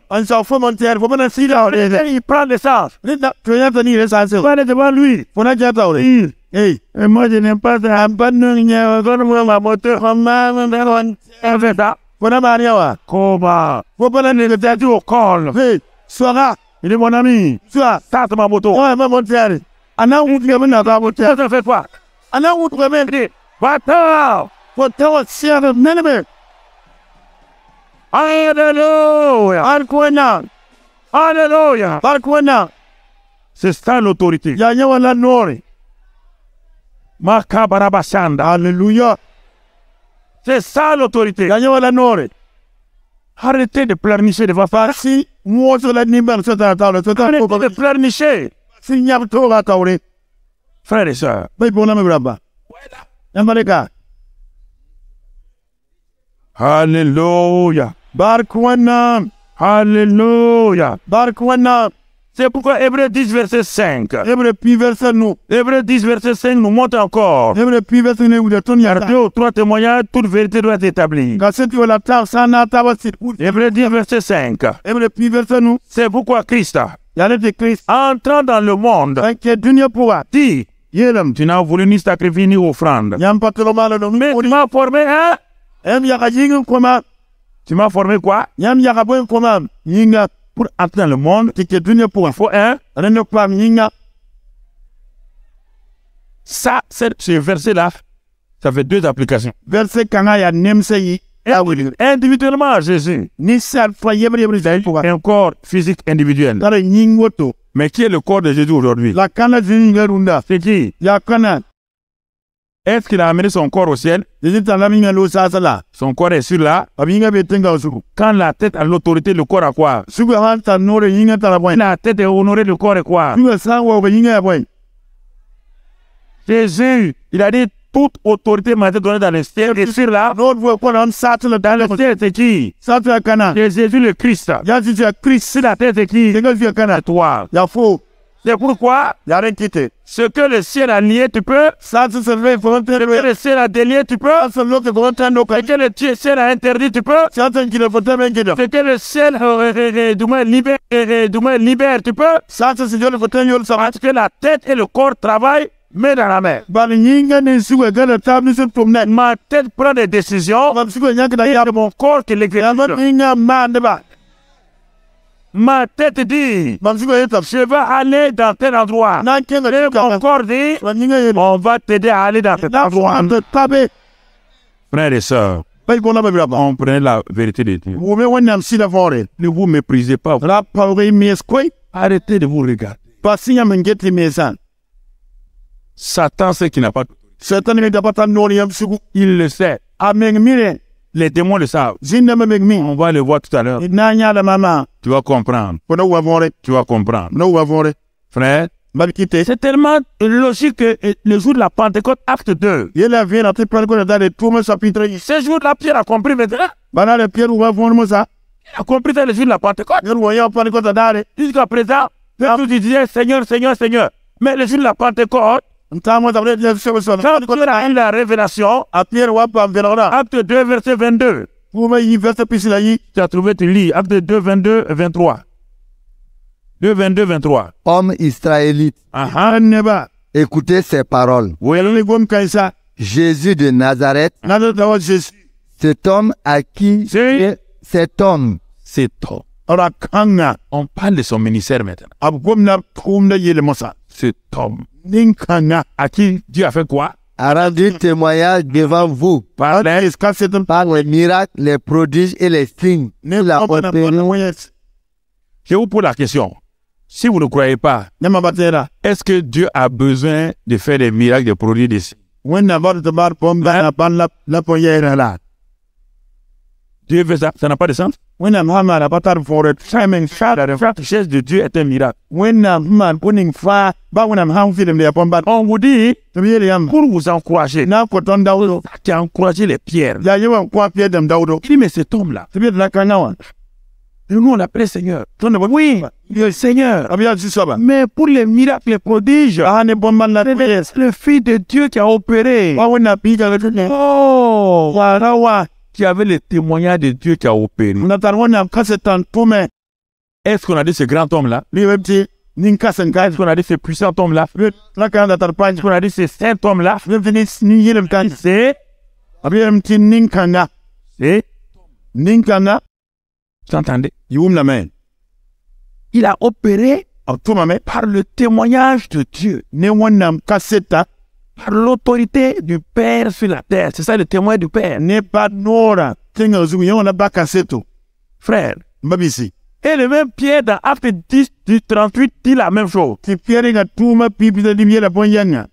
Speaker 2: On s'en fout monte ara. Faut pas si là.
Speaker 1: il prend l'essence.
Speaker 2: Tu viens venir ça.
Speaker 1: Tu vas aller devant lui.
Speaker 2: Faut na jata ore. Hey.
Speaker 1: Et moi, je n'aime pas ça. Donne-moi ma moto. Elle fait ça.
Speaker 2: Faut na maria wa.
Speaker 1: Comment?
Speaker 2: Faut pas ne
Speaker 1: Tu as dit au col.
Speaker 2: Hey. Soira.
Speaker 1: Il est mon ami.
Speaker 2: Soira.
Speaker 1: Ça, c'est ma moto.
Speaker 2: Ouais, ma monte ara. Ana où tu na ta monte.
Speaker 1: Ça, ça fait quoi?
Speaker 2: Ana où tu me
Speaker 1: Il dit, va-t'en.
Speaker 2: Faut te siar nenebe.
Speaker 1: Alléluia.
Speaker 2: Alkwena.
Speaker 1: Alléluia.
Speaker 2: Alkwena.
Speaker 1: C'est ça l'autorité.
Speaker 2: Ya nyawa la nore.
Speaker 1: Makabarabashanda.
Speaker 2: Alléluia.
Speaker 1: C'est ça l'autorité.
Speaker 2: Ya nyawa la nore.
Speaker 1: Arrêtez de pleurnicher devant ça.
Speaker 2: Si moi sur la nimban ça ta ta ça ta
Speaker 1: Arrêtez de pleurnicher.
Speaker 2: si nyab to ga tawre.
Speaker 1: Frères et sœurs.
Speaker 2: Bay bona me braba. Yamaleka.
Speaker 1: Alléluia.
Speaker 2: Barkwana.
Speaker 1: Alléluia.
Speaker 2: Barkwana.
Speaker 1: C'est pourquoi Hébreux 10, verset 5.
Speaker 2: Hébreux pi verset nous.
Speaker 1: Hébreux 10, verset 5 nous montre encore.
Speaker 2: Hébreux pi verset nous de ton
Speaker 1: Par
Speaker 2: yata.
Speaker 1: 2 ou 3 témoignages, toute vérité doit être établie.
Speaker 2: Ga seti wala ta sana ta wasit.
Speaker 1: Hébreux 10, verset 5.
Speaker 2: Hébreux pi verset nous.
Speaker 1: C'est pourquoi Christ,
Speaker 2: Ya de Christ.
Speaker 1: entrant dans le monde,
Speaker 2: Tanke dunia pour
Speaker 1: dit,
Speaker 2: yelam.
Speaker 1: tu n'as voulu ni sacrifice ni offrande.
Speaker 2: Nyam patelo mala no
Speaker 1: Mais tu m'as formé, hein?
Speaker 2: Em ya ga yingin koma.
Speaker 1: Tu m'as formé quoi?
Speaker 2: Nyam ya ga boy koma. Yinga
Speaker 1: Pour entrer dans le monde,
Speaker 2: tike dunia pour
Speaker 1: il faut un.
Speaker 2: Reno kwa yinga.
Speaker 1: Ça, ce verset-là, ça fait 2 applications.
Speaker 2: Verset kanga ya nemse yi.
Speaker 1: Individuellement à Jésus,
Speaker 2: Ni sal fa yebre zay pour
Speaker 1: un corps physique individuel.
Speaker 2: Tara yingoto.
Speaker 1: Mais qui est le corps de Jésus aujourd'hui?
Speaker 2: La kana zinga runda.
Speaker 1: C'est qui?
Speaker 2: Ya kana.
Speaker 1: Est-ce qu'il a amené son corps au ciel?
Speaker 2: Desi talaminga lo sasala.
Speaker 1: Son corps est sur là.
Speaker 2: Abinga betenga usuku.
Speaker 1: Quand la tête a l'autorité, le corps a quoi?
Speaker 2: Sugu hanta nore yinga taraboy.
Speaker 1: La tête est honorée, le corps est quoi?
Speaker 2: Sugu sawa ko yinga ya boy.
Speaker 1: Jésus, il a dit toute autorité m'a été donnée dans le ciel et sur là.
Speaker 2: Lord vo ko on satala
Speaker 1: Dans le ciel, c'est qui?
Speaker 2: Satala kana.
Speaker 1: C'est Jésus le Christ.
Speaker 2: Ya si ya Christ.
Speaker 1: Sur la terre, c'est qui?
Speaker 2: Denga fi kana.
Speaker 1: Toi.
Speaker 2: Ya fo.
Speaker 1: C'est pourquoi
Speaker 2: Ya renkite.
Speaker 1: ce que le ciel a lié, tu peux.
Speaker 2: Sasa serve fo
Speaker 1: Ce que le ciel a délié, tu peux.
Speaker 2: Sasa loke fo tando ka.
Speaker 1: Ce que le ciel a interdit, tu peux.
Speaker 2: Sasa nkile fo tamengedo.
Speaker 1: Ce que le ciel du moins libère, tu peux.
Speaker 2: Sasa si jole fo tanyo sa.
Speaker 1: Parce que la tête et le corps travaillent main dans la main.
Speaker 2: Bal yinga ne sugu gala tabni se tumna.
Speaker 1: Ma tête prend des décisions.
Speaker 2: Bal sugu nyaka da
Speaker 1: Et
Speaker 2: ya.
Speaker 1: c'est mon corps qui
Speaker 2: Ya
Speaker 1: l'exécute.
Speaker 2: man yinga man de ba.
Speaker 1: Ma tête dit,
Speaker 2: Bal sugu yeta.
Speaker 1: je vais aller dans tel endroit.
Speaker 2: Na kenga
Speaker 1: Et
Speaker 2: ka.
Speaker 1: mon corps dit,
Speaker 2: Bal yinga yeta.
Speaker 1: on va t'aider à aller dans cet
Speaker 2: Na
Speaker 1: endroit.
Speaker 2: ante tabe.
Speaker 1: Frères et sœurs,
Speaker 2: Bay bona be braba.
Speaker 1: comprenez la vérité de Dieu.
Speaker 2: Wo me wonam sida fore.
Speaker 1: Ne vous méprisez pas.
Speaker 2: Ra pawre mes koy.
Speaker 1: Arrêtez de vous regarder.
Speaker 2: Pasinya mengeti mesan.
Speaker 1: Satan sait qu'il n'a pas d'autorité.
Speaker 2: Satan ne da pata no yam sugu.
Speaker 1: Il le sait.
Speaker 2: Ameng mire.
Speaker 1: Les démons le savent.
Speaker 2: Zinna me meg mi.
Speaker 1: On va le voir tout à l'heure.
Speaker 2: Na nya da mama.
Speaker 1: Tu vas comprendre.
Speaker 2: Kono wa fore.
Speaker 1: Tu vas comprendre.
Speaker 2: No wa fore.
Speaker 1: Frère,
Speaker 2: Bal kite.
Speaker 1: c'est tellement logique que le jour de la Pentecôte, acte 2.
Speaker 2: Yela vient à te parler ko da de tout chapitre.
Speaker 1: Ce jour-là, Pierre a compris maintenant.
Speaker 2: Bana le Pierre wa fore mo sa.
Speaker 1: Il a compris dans le jour de la Pentecôte.
Speaker 2: Yel wa ya parler ko da dare.
Speaker 1: Jusqu'à présent, tous disaient Seigneur, Seigneur, Seigneur. Mais le jour de la Pentecôte,
Speaker 2: Ntamo da le so so.
Speaker 1: quand Pierre a eu la révélation,
Speaker 2: A Pierre wa pa velora.
Speaker 1: acte 2, verset 22.
Speaker 2: Pour me y verset pisila yi.
Speaker 1: Tu as trouvé, tu lis, acte 2, 22 et 23. 2, 22, 23.
Speaker 3: Hommes israélites,
Speaker 2: Neba.
Speaker 3: écoutez ces paroles.
Speaker 2: Wele le gom kaisa.
Speaker 3: Jésus de Nazareth,
Speaker 2: Na da wa Jésus.
Speaker 3: cet homme à qui
Speaker 1: C'est
Speaker 3: cet homme,
Speaker 1: cet homme.
Speaker 2: Ora kanga.
Speaker 1: On parle de son ministère maintenant.
Speaker 2: Ab gom na kum da yele mosa.
Speaker 1: Cet homme
Speaker 2: Nin kanga.
Speaker 1: à qui Dieu a fait quoi?
Speaker 3: a rendu témoignage devant vous
Speaker 1: Par les...
Speaker 2: Est-ce que c'est un
Speaker 3: par les miracles, les prodiges et les signes
Speaker 2: ne
Speaker 3: qu'il a
Speaker 2: la
Speaker 3: opérés.
Speaker 1: Je vous pose la question. Si vous ne croyez pas,
Speaker 2: Nyama batera.
Speaker 1: est-ce que Dieu a besoin de faire des miracles, des produits des signes?
Speaker 2: When na bar de bar pom na ban la poyera la.
Speaker 1: Dieu veut ça, ça n'a pas de sens.
Speaker 2: When na mama na batar for it. Simon shada.
Speaker 1: Chaque geste de Dieu est un miracle.
Speaker 2: When na man puning fa ba when am ham film de pom ba.
Speaker 1: On vous dit,
Speaker 2: To yele yam.
Speaker 1: pour vous encourager,
Speaker 2: Na ko ton dawdo.
Speaker 1: qui a encouragé les pierres.
Speaker 2: Ya yewa kwa pie dem dawdo.
Speaker 1: Il dit, mais cet homme-là,
Speaker 2: To be la kanga wa.
Speaker 1: et nous on l'appelait Seigneur. Oui, le Seigneur.
Speaker 2: Abia si soba.
Speaker 1: Mais pour les miracles, les prodiges,
Speaker 2: Ah ne pom ban la.
Speaker 1: c'est le Fils de Dieu qui a opéré.
Speaker 2: Ba when na pi ga ne.
Speaker 1: Oh,
Speaker 2: Wa wa.
Speaker 1: qui avait le témoignage de Dieu qui a opéré.
Speaker 2: Na tar wona kasetan tume.
Speaker 1: Est-ce qu'on a dit ce grand homme-là?
Speaker 2: Li webti nin kasen ka.
Speaker 1: Est-ce qu'on a dit ce puissant homme-là?
Speaker 2: La kanga tar pan.
Speaker 1: Est-ce qu'on a dit ce saint homme-là?
Speaker 2: Webti ni yele kan.
Speaker 1: C'est,
Speaker 2: Abia mti nin kanga.
Speaker 1: c'est,
Speaker 2: Nin kanga.
Speaker 1: vous entendez?
Speaker 2: Yum la men.
Speaker 1: Il a opéré
Speaker 2: Tuma me.
Speaker 1: par le témoignage de Dieu,
Speaker 2: Ne wonam kaseta.
Speaker 1: par l'autorité du Père sur la terre. C'est ça le témoin du Père.
Speaker 2: Ne pas nora. Tenga zugu yon la baka seto.
Speaker 1: Frère,
Speaker 2: Mbabisi.
Speaker 1: Et le même Pierre, dans Acte 10, du 38, dit la même chose.
Speaker 2: Ti Pierre ga tuma pipi da dibiye la ponyanga.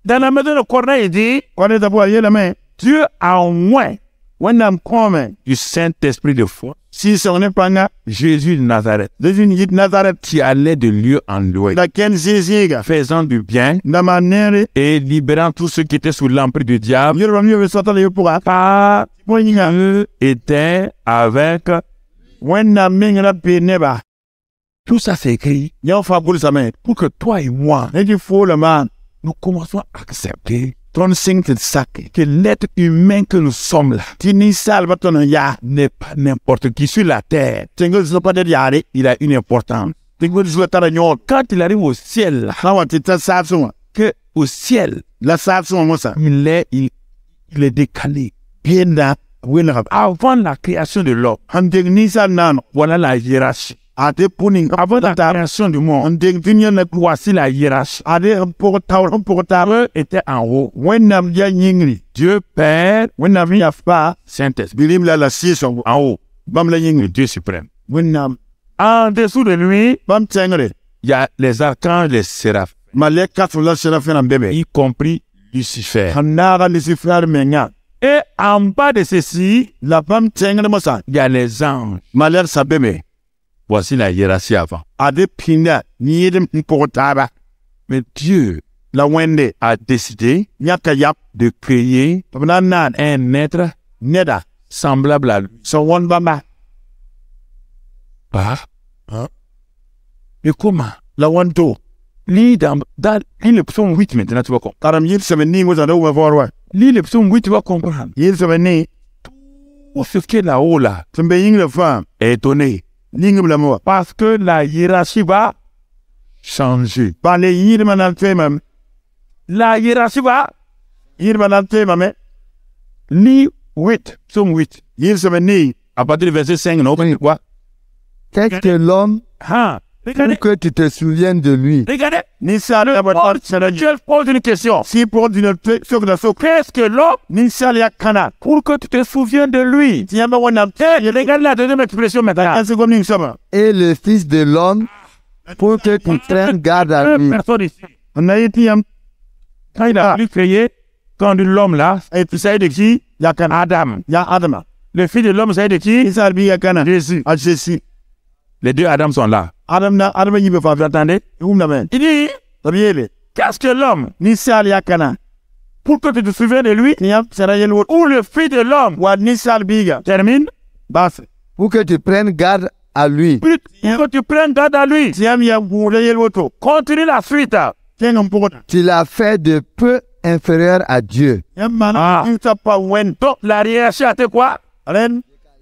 Speaker 1: Dans la maison de Corneille, il dit,
Speaker 2: Kone da bo yela me.
Speaker 1: Dieu a oint
Speaker 2: Wannam kome.
Speaker 1: du Saint-Esprit de foi
Speaker 2: Si sonne panga.
Speaker 1: Jésus de Nazareth,
Speaker 2: Deju ni Nazareth.
Speaker 1: qui allait de lieu en lieu,
Speaker 2: Da ken ziziga.
Speaker 1: faisant du bien
Speaker 2: Ndama nere.
Speaker 1: et libérant tous ceux qui étaient sous l'emprise du diable,
Speaker 2: Yoro mi yo sota le pour
Speaker 1: car
Speaker 2: ponyanga.
Speaker 1: Dieu était avec.
Speaker 2: Wannam mengra pe neba.
Speaker 1: Tout ça, c'est écrit
Speaker 2: Nyo fa bul same.
Speaker 1: pour que toi et moi,
Speaker 2: Ne di fo le man.
Speaker 1: nous commençons à accepter
Speaker 2: Ton sing te sake.
Speaker 1: que l'être humain que nous sommes là
Speaker 2: Ti ni sal baton ya.
Speaker 1: n'est pas n'importe qui sur la terre.
Speaker 2: Tengo zo pa de yare.
Speaker 1: Il a une importance.
Speaker 2: Tengo zo ta nyo.
Speaker 1: Quand il arrive au ciel, là,
Speaker 2: Kawa ti ta sa so.
Speaker 1: que au ciel,
Speaker 2: La sa so mo sa.
Speaker 1: il est décalé.
Speaker 2: Bienda winra.
Speaker 1: Avant la création de l'homme,
Speaker 2: Handeng ni sal nan.
Speaker 1: voilà la hiérarchie.
Speaker 2: Ate puning.
Speaker 1: Avant la création du monde,
Speaker 2: Handeng tinyo na
Speaker 1: voici la hiérarchie.
Speaker 2: ade pour ta
Speaker 1: Eux étaient en haut.
Speaker 2: wennam ya nyingri
Speaker 1: Dieu Père,
Speaker 2: wennam ya fa
Speaker 1: Saint-Esprit,
Speaker 2: bilim la si so
Speaker 1: en haut,
Speaker 2: bam la
Speaker 1: le
Speaker 2: nyingri
Speaker 1: Dieu suprême.
Speaker 2: wennam
Speaker 1: En dessous de lui,
Speaker 2: bam tengre
Speaker 1: il y a les archanges, les séraphins,
Speaker 2: maleka so la sera fena bebe
Speaker 1: y compris Lucifer.
Speaker 2: hanara li si frère menga
Speaker 1: Et en bas de ceci,
Speaker 2: la bam tengre mo sa
Speaker 1: il y a les anges.
Speaker 2: maler sa bebe
Speaker 1: Voici la hiérarchie avant.
Speaker 2: ade pinda ni yedem pour ta
Speaker 1: Mais Dieu
Speaker 2: la wende
Speaker 1: a décidé
Speaker 2: nyaka yap
Speaker 1: de créer
Speaker 2: bana nan
Speaker 1: un être
Speaker 2: neda
Speaker 1: semblable à lui.
Speaker 2: so won bamba
Speaker 1: Hein? Mais comment?
Speaker 2: la wonto
Speaker 1: Lis le psaume 8 maintenant, tu vas comprendre.
Speaker 2: karam yir se ni mo sa do wa forwa
Speaker 1: Lis le psaume 8, tu vas comprendre.
Speaker 2: yir se ni
Speaker 1: Tout ce qui est là-haut, là,
Speaker 2: sembe yingre fam
Speaker 1: est étonné.
Speaker 2: lingum la mo
Speaker 1: Parce que la hiérarchie va changer.
Speaker 2: ba le yir manal femam
Speaker 1: La hiérarchie va.
Speaker 2: yir manal femam
Speaker 1: Lis 8, psaume 8.
Speaker 2: yir se ni
Speaker 1: À partir du verset 5, non, quoi?
Speaker 3: Qu'est-ce que l'homme
Speaker 1: Hein? Regardez,
Speaker 3: pour que tu te souviennes de lui?
Speaker 1: regardez.
Speaker 2: ni sal ya ba
Speaker 1: Dieu pose une question.
Speaker 2: si pour d'une sok da sok
Speaker 1: Qu'est-ce que l'homme
Speaker 2: ni sal ya kana
Speaker 1: pour que tu te souviens de lui?
Speaker 2: ti yamba wona
Speaker 1: Et regarde la deuxième expression maintenant.
Speaker 2: un second ni sama
Speaker 3: Et le Fils de l'homme pour que tu prennes garde à
Speaker 1: Deux
Speaker 3: lui.
Speaker 1: personnes ici.
Speaker 2: on a été yam
Speaker 1: Quand il a voulu créer, quand dit l'homme là, il s'agit de qui?
Speaker 2: ya kana
Speaker 1: Adam.
Speaker 2: ya adama
Speaker 1: Le fils de l'homme, il s'agit de qui?
Speaker 2: ni sal bi ya kana
Speaker 1: Jésus.
Speaker 2: a Jésus
Speaker 1: Les deux Adam sont là.
Speaker 2: adama yibe fa
Speaker 1: Vous entendez?
Speaker 2: na men
Speaker 1: Il dit,
Speaker 2: tabiele
Speaker 1: qu'est-ce que l'homme?
Speaker 2: ni sal ya kana
Speaker 1: Pour que tu te souviens de lui,
Speaker 2: ni yam sera yel wo
Speaker 1: ou le fils de l'homme
Speaker 2: wa ni sal bi ga
Speaker 1: termine,
Speaker 2: bas
Speaker 3: Pour que tu prennes garde à lui.
Speaker 1: puis que tu prennes garde à lui.
Speaker 2: ti yam ya bu le yel wo to
Speaker 1: Continue la suite.
Speaker 2: tengam pour
Speaker 3: Tu l'as fait de peu inférieur à Dieu.
Speaker 2: yam man
Speaker 1: Ah.
Speaker 2: ni ta pa wen
Speaker 1: Donc la hiérarchie a été quoi?
Speaker 2: alen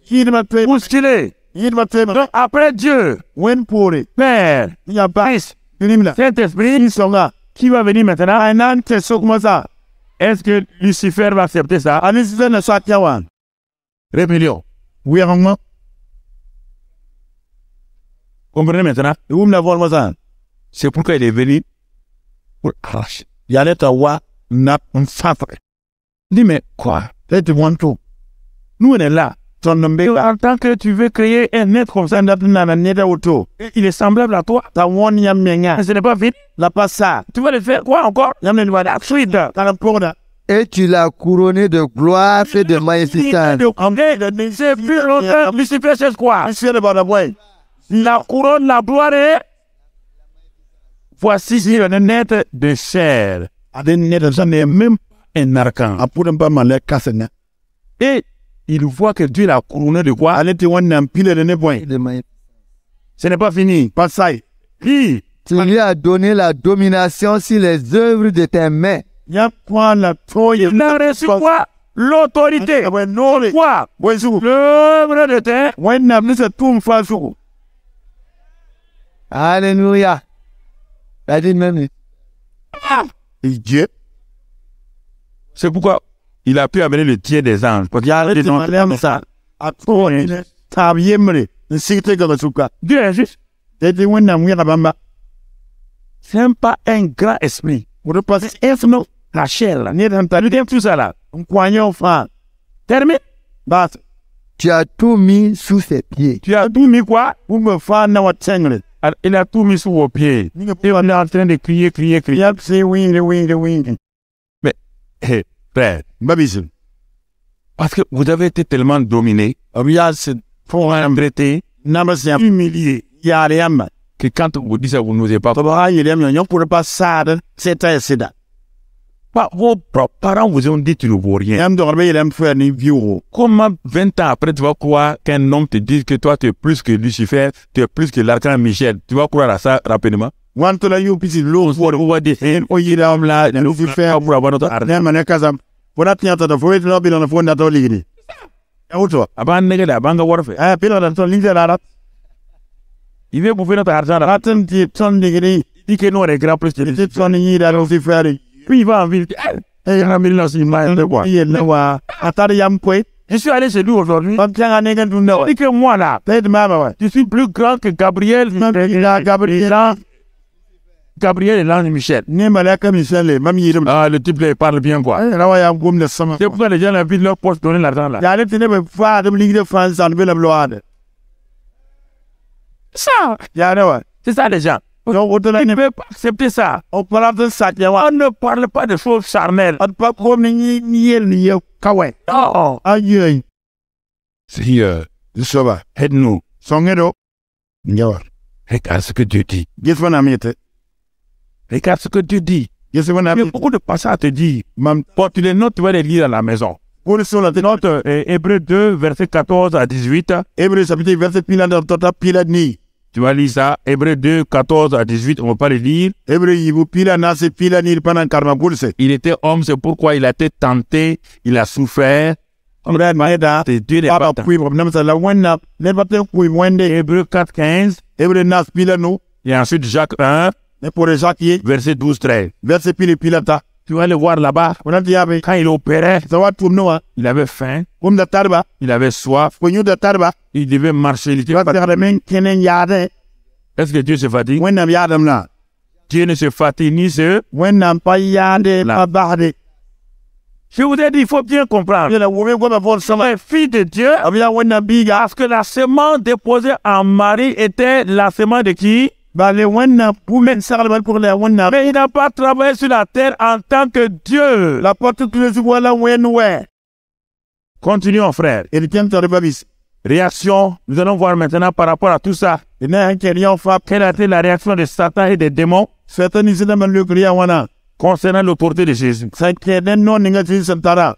Speaker 2: yir ma te
Speaker 1: Bousculée.
Speaker 2: yir ma te
Speaker 1: Donc après Dieu,
Speaker 2: wen pore
Speaker 1: Père,
Speaker 2: ni ya ba
Speaker 1: Fils,
Speaker 2: bilim la
Speaker 1: Saint-Esprit,
Speaker 2: ni songa
Speaker 1: qui va venir maintenant?
Speaker 2: anan te sok mo sa
Speaker 1: Est-ce que Lucifer va accepter ça?
Speaker 2: ani si na sa tiawan
Speaker 1: Rébellion.
Speaker 2: wi ngma
Speaker 1: Comprenez maintenant?
Speaker 2: na vol mo sa
Speaker 1: C'est pourquoi il est venu pour arracher.
Speaker 2: yale ta wa na mfafre
Speaker 1: Dis, mais quoi?
Speaker 2: te wanto
Speaker 1: Nous, on est là.
Speaker 2: ton nombe
Speaker 1: Et en tant que tu veux créer un être comme ça,
Speaker 2: na na neta auto
Speaker 1: il est semblable à toi.
Speaker 2: ta won yam menga
Speaker 1: Mais ce n'est pas fini.
Speaker 2: la passa
Speaker 1: Tu vas le faire quoi encore?
Speaker 2: yam ne wa
Speaker 1: La suite.
Speaker 2: ta porda
Speaker 3: Et tu l'as couronné de gloire et de magnificence.
Speaker 1: C'est plus longtemps. Lucifer, c'est quoi?
Speaker 2: I said about a boy.
Speaker 1: La couronne, la gloire est... Voici un être de chair.
Speaker 2: I didn't need a son name.
Speaker 1: Même un archange.
Speaker 2: I put him by my leg cousin.
Speaker 1: Et il voit que Dieu l'a couronné de quoi?
Speaker 2: I let the one name pillar in the boy.
Speaker 3: De magnificence.
Speaker 1: Ce n'est pas fini.
Speaker 2: Pas ça.
Speaker 1: Puis,
Speaker 3: Tu lui as donné la domination sur les œuvres de tes mains.
Speaker 2: Y'a quoi la toy?
Speaker 1: il a reçu quoi? L'autorité.
Speaker 2: When no,
Speaker 1: Quoi?
Speaker 2: when so,
Speaker 1: L'œuvre de terre.
Speaker 2: when na Mr. Tom Fasu.
Speaker 3: Alléluia. Elle dit même.
Speaker 2: Dieu.
Speaker 1: C'est pourquoi il a pu amener le tiers des anges. Parce qu'il y a
Speaker 2: Arrête
Speaker 1: des
Speaker 2: de
Speaker 1: anges.
Speaker 2: parler comme ça. À toi, t'as bien mené. Le secret comme ça.
Speaker 1: Dieu est juste.
Speaker 2: T'es dit, when na mouya bamba.
Speaker 1: C'est même pas un grand esprit.
Speaker 2: Vous repassez,
Speaker 1: C'est non, la chair là.
Speaker 2: n'y est pas
Speaker 1: Tu aimes tout ça là.
Speaker 2: un coignon, frère.
Speaker 1: Termine.
Speaker 2: Bah,
Speaker 3: Tu as tout mis sous ses pieds.
Speaker 1: Tu as tout mis quoi?
Speaker 2: Pour me faire na wa tengre.
Speaker 1: Il a tout mis sous vos pieds. Et on est en train de crier.
Speaker 2: Yap say wing.
Speaker 1: Mais, hé, frère,
Speaker 2: Babisi.
Speaker 1: parce que vous avez été tellement dominé,
Speaker 2: Obiya se
Speaker 1: pour un traité,
Speaker 2: namasiam
Speaker 1: humilié,
Speaker 2: yare yamba.
Speaker 1: que quand on vous dit ça, vous n'osez pas.
Speaker 2: Toba yelem yon pour pas sada seta sida.
Speaker 1: Pas vos propres parents vous ont dit tu ne vaux rien.
Speaker 2: Yam dorbe yelem faire ni vieux.
Speaker 1: Comment 20 ans après tu vas croire qu'un homme te dise que toi tu es plus que Lucifer, tu es plus que l'archange Michel? Tu vas croire à ça rapidement?
Speaker 2: Wanto la you pisi lo
Speaker 1: On va dire,
Speaker 2: o yira la Lucifer
Speaker 1: pour avoir notre argent.
Speaker 2: arne mane kasam. Wona tianta da foi no bilona fo na to ligidi. Auto.
Speaker 1: Avant de gagner, avant de warfare.
Speaker 2: Ah bilona to ligidi la rat.
Speaker 1: Il veut bouffer notre argent.
Speaker 2: Ratem ti ton ligidi.
Speaker 1: Il dit que nous on est grand plus que lui.
Speaker 2: Ti ton yira Lucifer.
Speaker 1: Puis il va en ville.
Speaker 2: Eh ramil na si mai de quoi. Yel wa atari yam poe.
Speaker 1: Je suis allé chez lui aujourd'hui.
Speaker 2: Pam tianga nega du no.
Speaker 1: Il dit que moi là,
Speaker 2: Peut mama wa.
Speaker 1: je suis plus grand que Gabriel. Gabriel et l'ange Michel.
Speaker 2: Ne malaka Michel mam yirim.
Speaker 1: Ah, le type là, il parle bien quoi.
Speaker 2: Eh rawa yam gum na sama.
Speaker 1: C'est pourquoi les gens ont envie de leur poste donner l'argent là.
Speaker 2: Ya le tene be fa de ligidi France en bela bloade.
Speaker 1: Ça,
Speaker 2: Ya ne wa.
Speaker 1: c'est ça les gens.
Speaker 2: No woto la
Speaker 1: Ils ne
Speaker 2: ne.
Speaker 1: peuvent pas accepter ça.
Speaker 2: O parle de ça ya wa.
Speaker 1: On ne parle pas de choses charnelles.
Speaker 2: At pa ko ni yel ni yo kawe.
Speaker 1: Non.
Speaker 2: Ayi.
Speaker 1: Seigneur,
Speaker 2: Soba.
Speaker 1: aide-nous.
Speaker 2: Songedo. Ngawa.
Speaker 1: Regarde ce que Dieu dit.
Speaker 2: Giswana miete.
Speaker 1: Regarde ce que Dieu dit.
Speaker 2: Giswana
Speaker 1: Il y a beaucoup de passages à te dire.
Speaker 2: mam
Speaker 1: Bon, tu les notes, tu vas les lire à la maison.
Speaker 2: pour sur la
Speaker 1: Note Hébreux 2, verset 14 à 18.
Speaker 2: Hébreu chapitre verset pila de tota pila ni.
Speaker 1: Tu vas lire ça. Hébreux 2, 14 à 18. On ne va pas les lire.
Speaker 2: Hébreu yibu pila na se pila ni panan karma gulse.
Speaker 1: Il était homme, c'est pourquoi il a été tenté. Il a souffert.
Speaker 2: Amra maeda.
Speaker 1: C'est Dieu n'est
Speaker 2: Papa
Speaker 1: pas.
Speaker 2: kui nam sa la wenna. Ne pas te kui wende.
Speaker 1: Hébreux 4, 15.
Speaker 2: Hébreu nas pila no.
Speaker 1: Et ensuite Jacques 1,
Speaker 2: Ne pour Jacques
Speaker 1: verset 12, 13.
Speaker 2: verset pila ta.
Speaker 1: Tu vas le voir là-bas.
Speaker 2: On a dit abe.
Speaker 1: Quand il opérait,
Speaker 2: Ça va tourner wa.
Speaker 1: il avait faim,
Speaker 2: Comme da tarba.
Speaker 1: il avait soif,
Speaker 2: Konyu da tarba.
Speaker 1: il devait marcher. Il était
Speaker 2: Tu vas
Speaker 1: fatigué.
Speaker 2: faire men kenen yade.
Speaker 1: Est-ce que Dieu se fatigue?
Speaker 2: Wenna yadam na.
Speaker 1: Dieu ne se fatigue ni se.
Speaker 2: Wenna pa yade
Speaker 1: La-
Speaker 2: pa bahde.
Speaker 1: Je vous ai dit, il faut bien comprendre.
Speaker 2: Yela wome kwa ba sama.
Speaker 1: Les filles de Dieu,
Speaker 2: Abia wenna biga.
Speaker 1: parce que la semence déposée en Marie était la semence de qui?
Speaker 2: Ba le wenna pour men sarle pour le wenna.
Speaker 1: Mais il n'a pas travaillé sur la terre en tant que Dieu.
Speaker 2: La porte tous les jours la wenwe.
Speaker 1: Continuons, frère.
Speaker 2: Et le temps de babis.
Speaker 1: Réaction, nous allons voir maintenant par rapport à tout ça.
Speaker 2: Et n'a un rien fa.
Speaker 1: Quelle a été la réaction de Satan et des démons
Speaker 2: Satan is na man le kriya wana.
Speaker 1: concernant l'autorité de Jésus?
Speaker 2: Sa keden no ninga tin santara.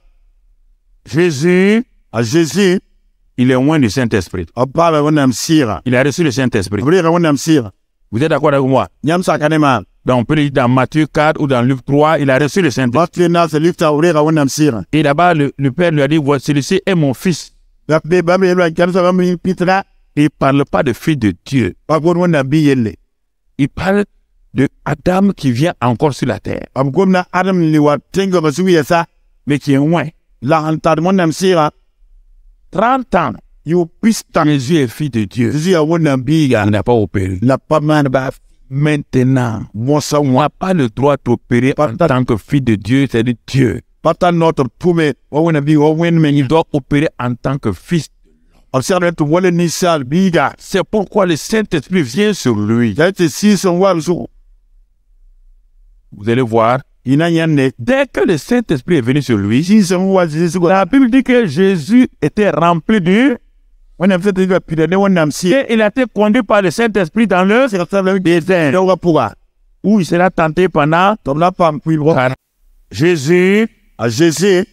Speaker 1: Jésus,
Speaker 2: A Jésus.
Speaker 1: il est loin du Saint-Esprit.
Speaker 2: Abba wenna msira.
Speaker 1: Il a reçu le Saint-Esprit.
Speaker 2: Abri wenna msira.
Speaker 1: Vous êtes d'accord avec moi?
Speaker 2: Nyam sa kanema.
Speaker 1: Donc, on peut lire dans Matthieu 4 ou dans Luc 3, il a reçu le Saint-Esprit.
Speaker 2: Bakle na se lifta urega wenna msira.
Speaker 1: Et là-bas, le Père lui a dit, voici, celui-ci est mon fils.
Speaker 2: La be babe la kansa bam pitra.
Speaker 1: Il ne parle pas de fils de Dieu.
Speaker 2: Ba gon wenna bi yelle.
Speaker 1: Il parle de Adam qui vient encore sur la terre,
Speaker 2: Am gomna Adam li wa tengo ba suya sa.
Speaker 1: mais qui est loin.
Speaker 2: La hantad wenna msira.
Speaker 1: 30 ans,
Speaker 2: You pistan.
Speaker 1: Jésus est fils de Dieu.
Speaker 2: Jésus a wenna biga.
Speaker 1: Il n'a pas opéré.
Speaker 2: La pa man ba.
Speaker 1: Maintenant,
Speaker 2: Mosa
Speaker 1: on n'a pas le droit d'opérer en tant que fils de Dieu, c'est-à-dire Dieu.
Speaker 2: pata notre pume. Wa wenna bi wa wen men.
Speaker 1: Il doit opérer en tant que fils.
Speaker 2: Observe tu wale ni sal biga.
Speaker 1: C'est pourquoi le Saint-Esprit vient sur lui.
Speaker 2: Yaite si son wal su.
Speaker 1: Vous allez voir,
Speaker 2: Ina yanne.
Speaker 1: dès que le Saint-Esprit est venu sur lui,
Speaker 2: Si son wal si go.
Speaker 1: la Bible dit que Jésus était rempli du
Speaker 2: Wenna fete ga pidane wenna msi.
Speaker 1: et il a été conduit par le Saint-Esprit dans le
Speaker 2: C'est ça le
Speaker 1: désert
Speaker 2: Yoga puga.
Speaker 1: où il sera tenté pendant
Speaker 2: Tom la pam puis bo.
Speaker 1: 40. Jésus,
Speaker 2: A Jésus.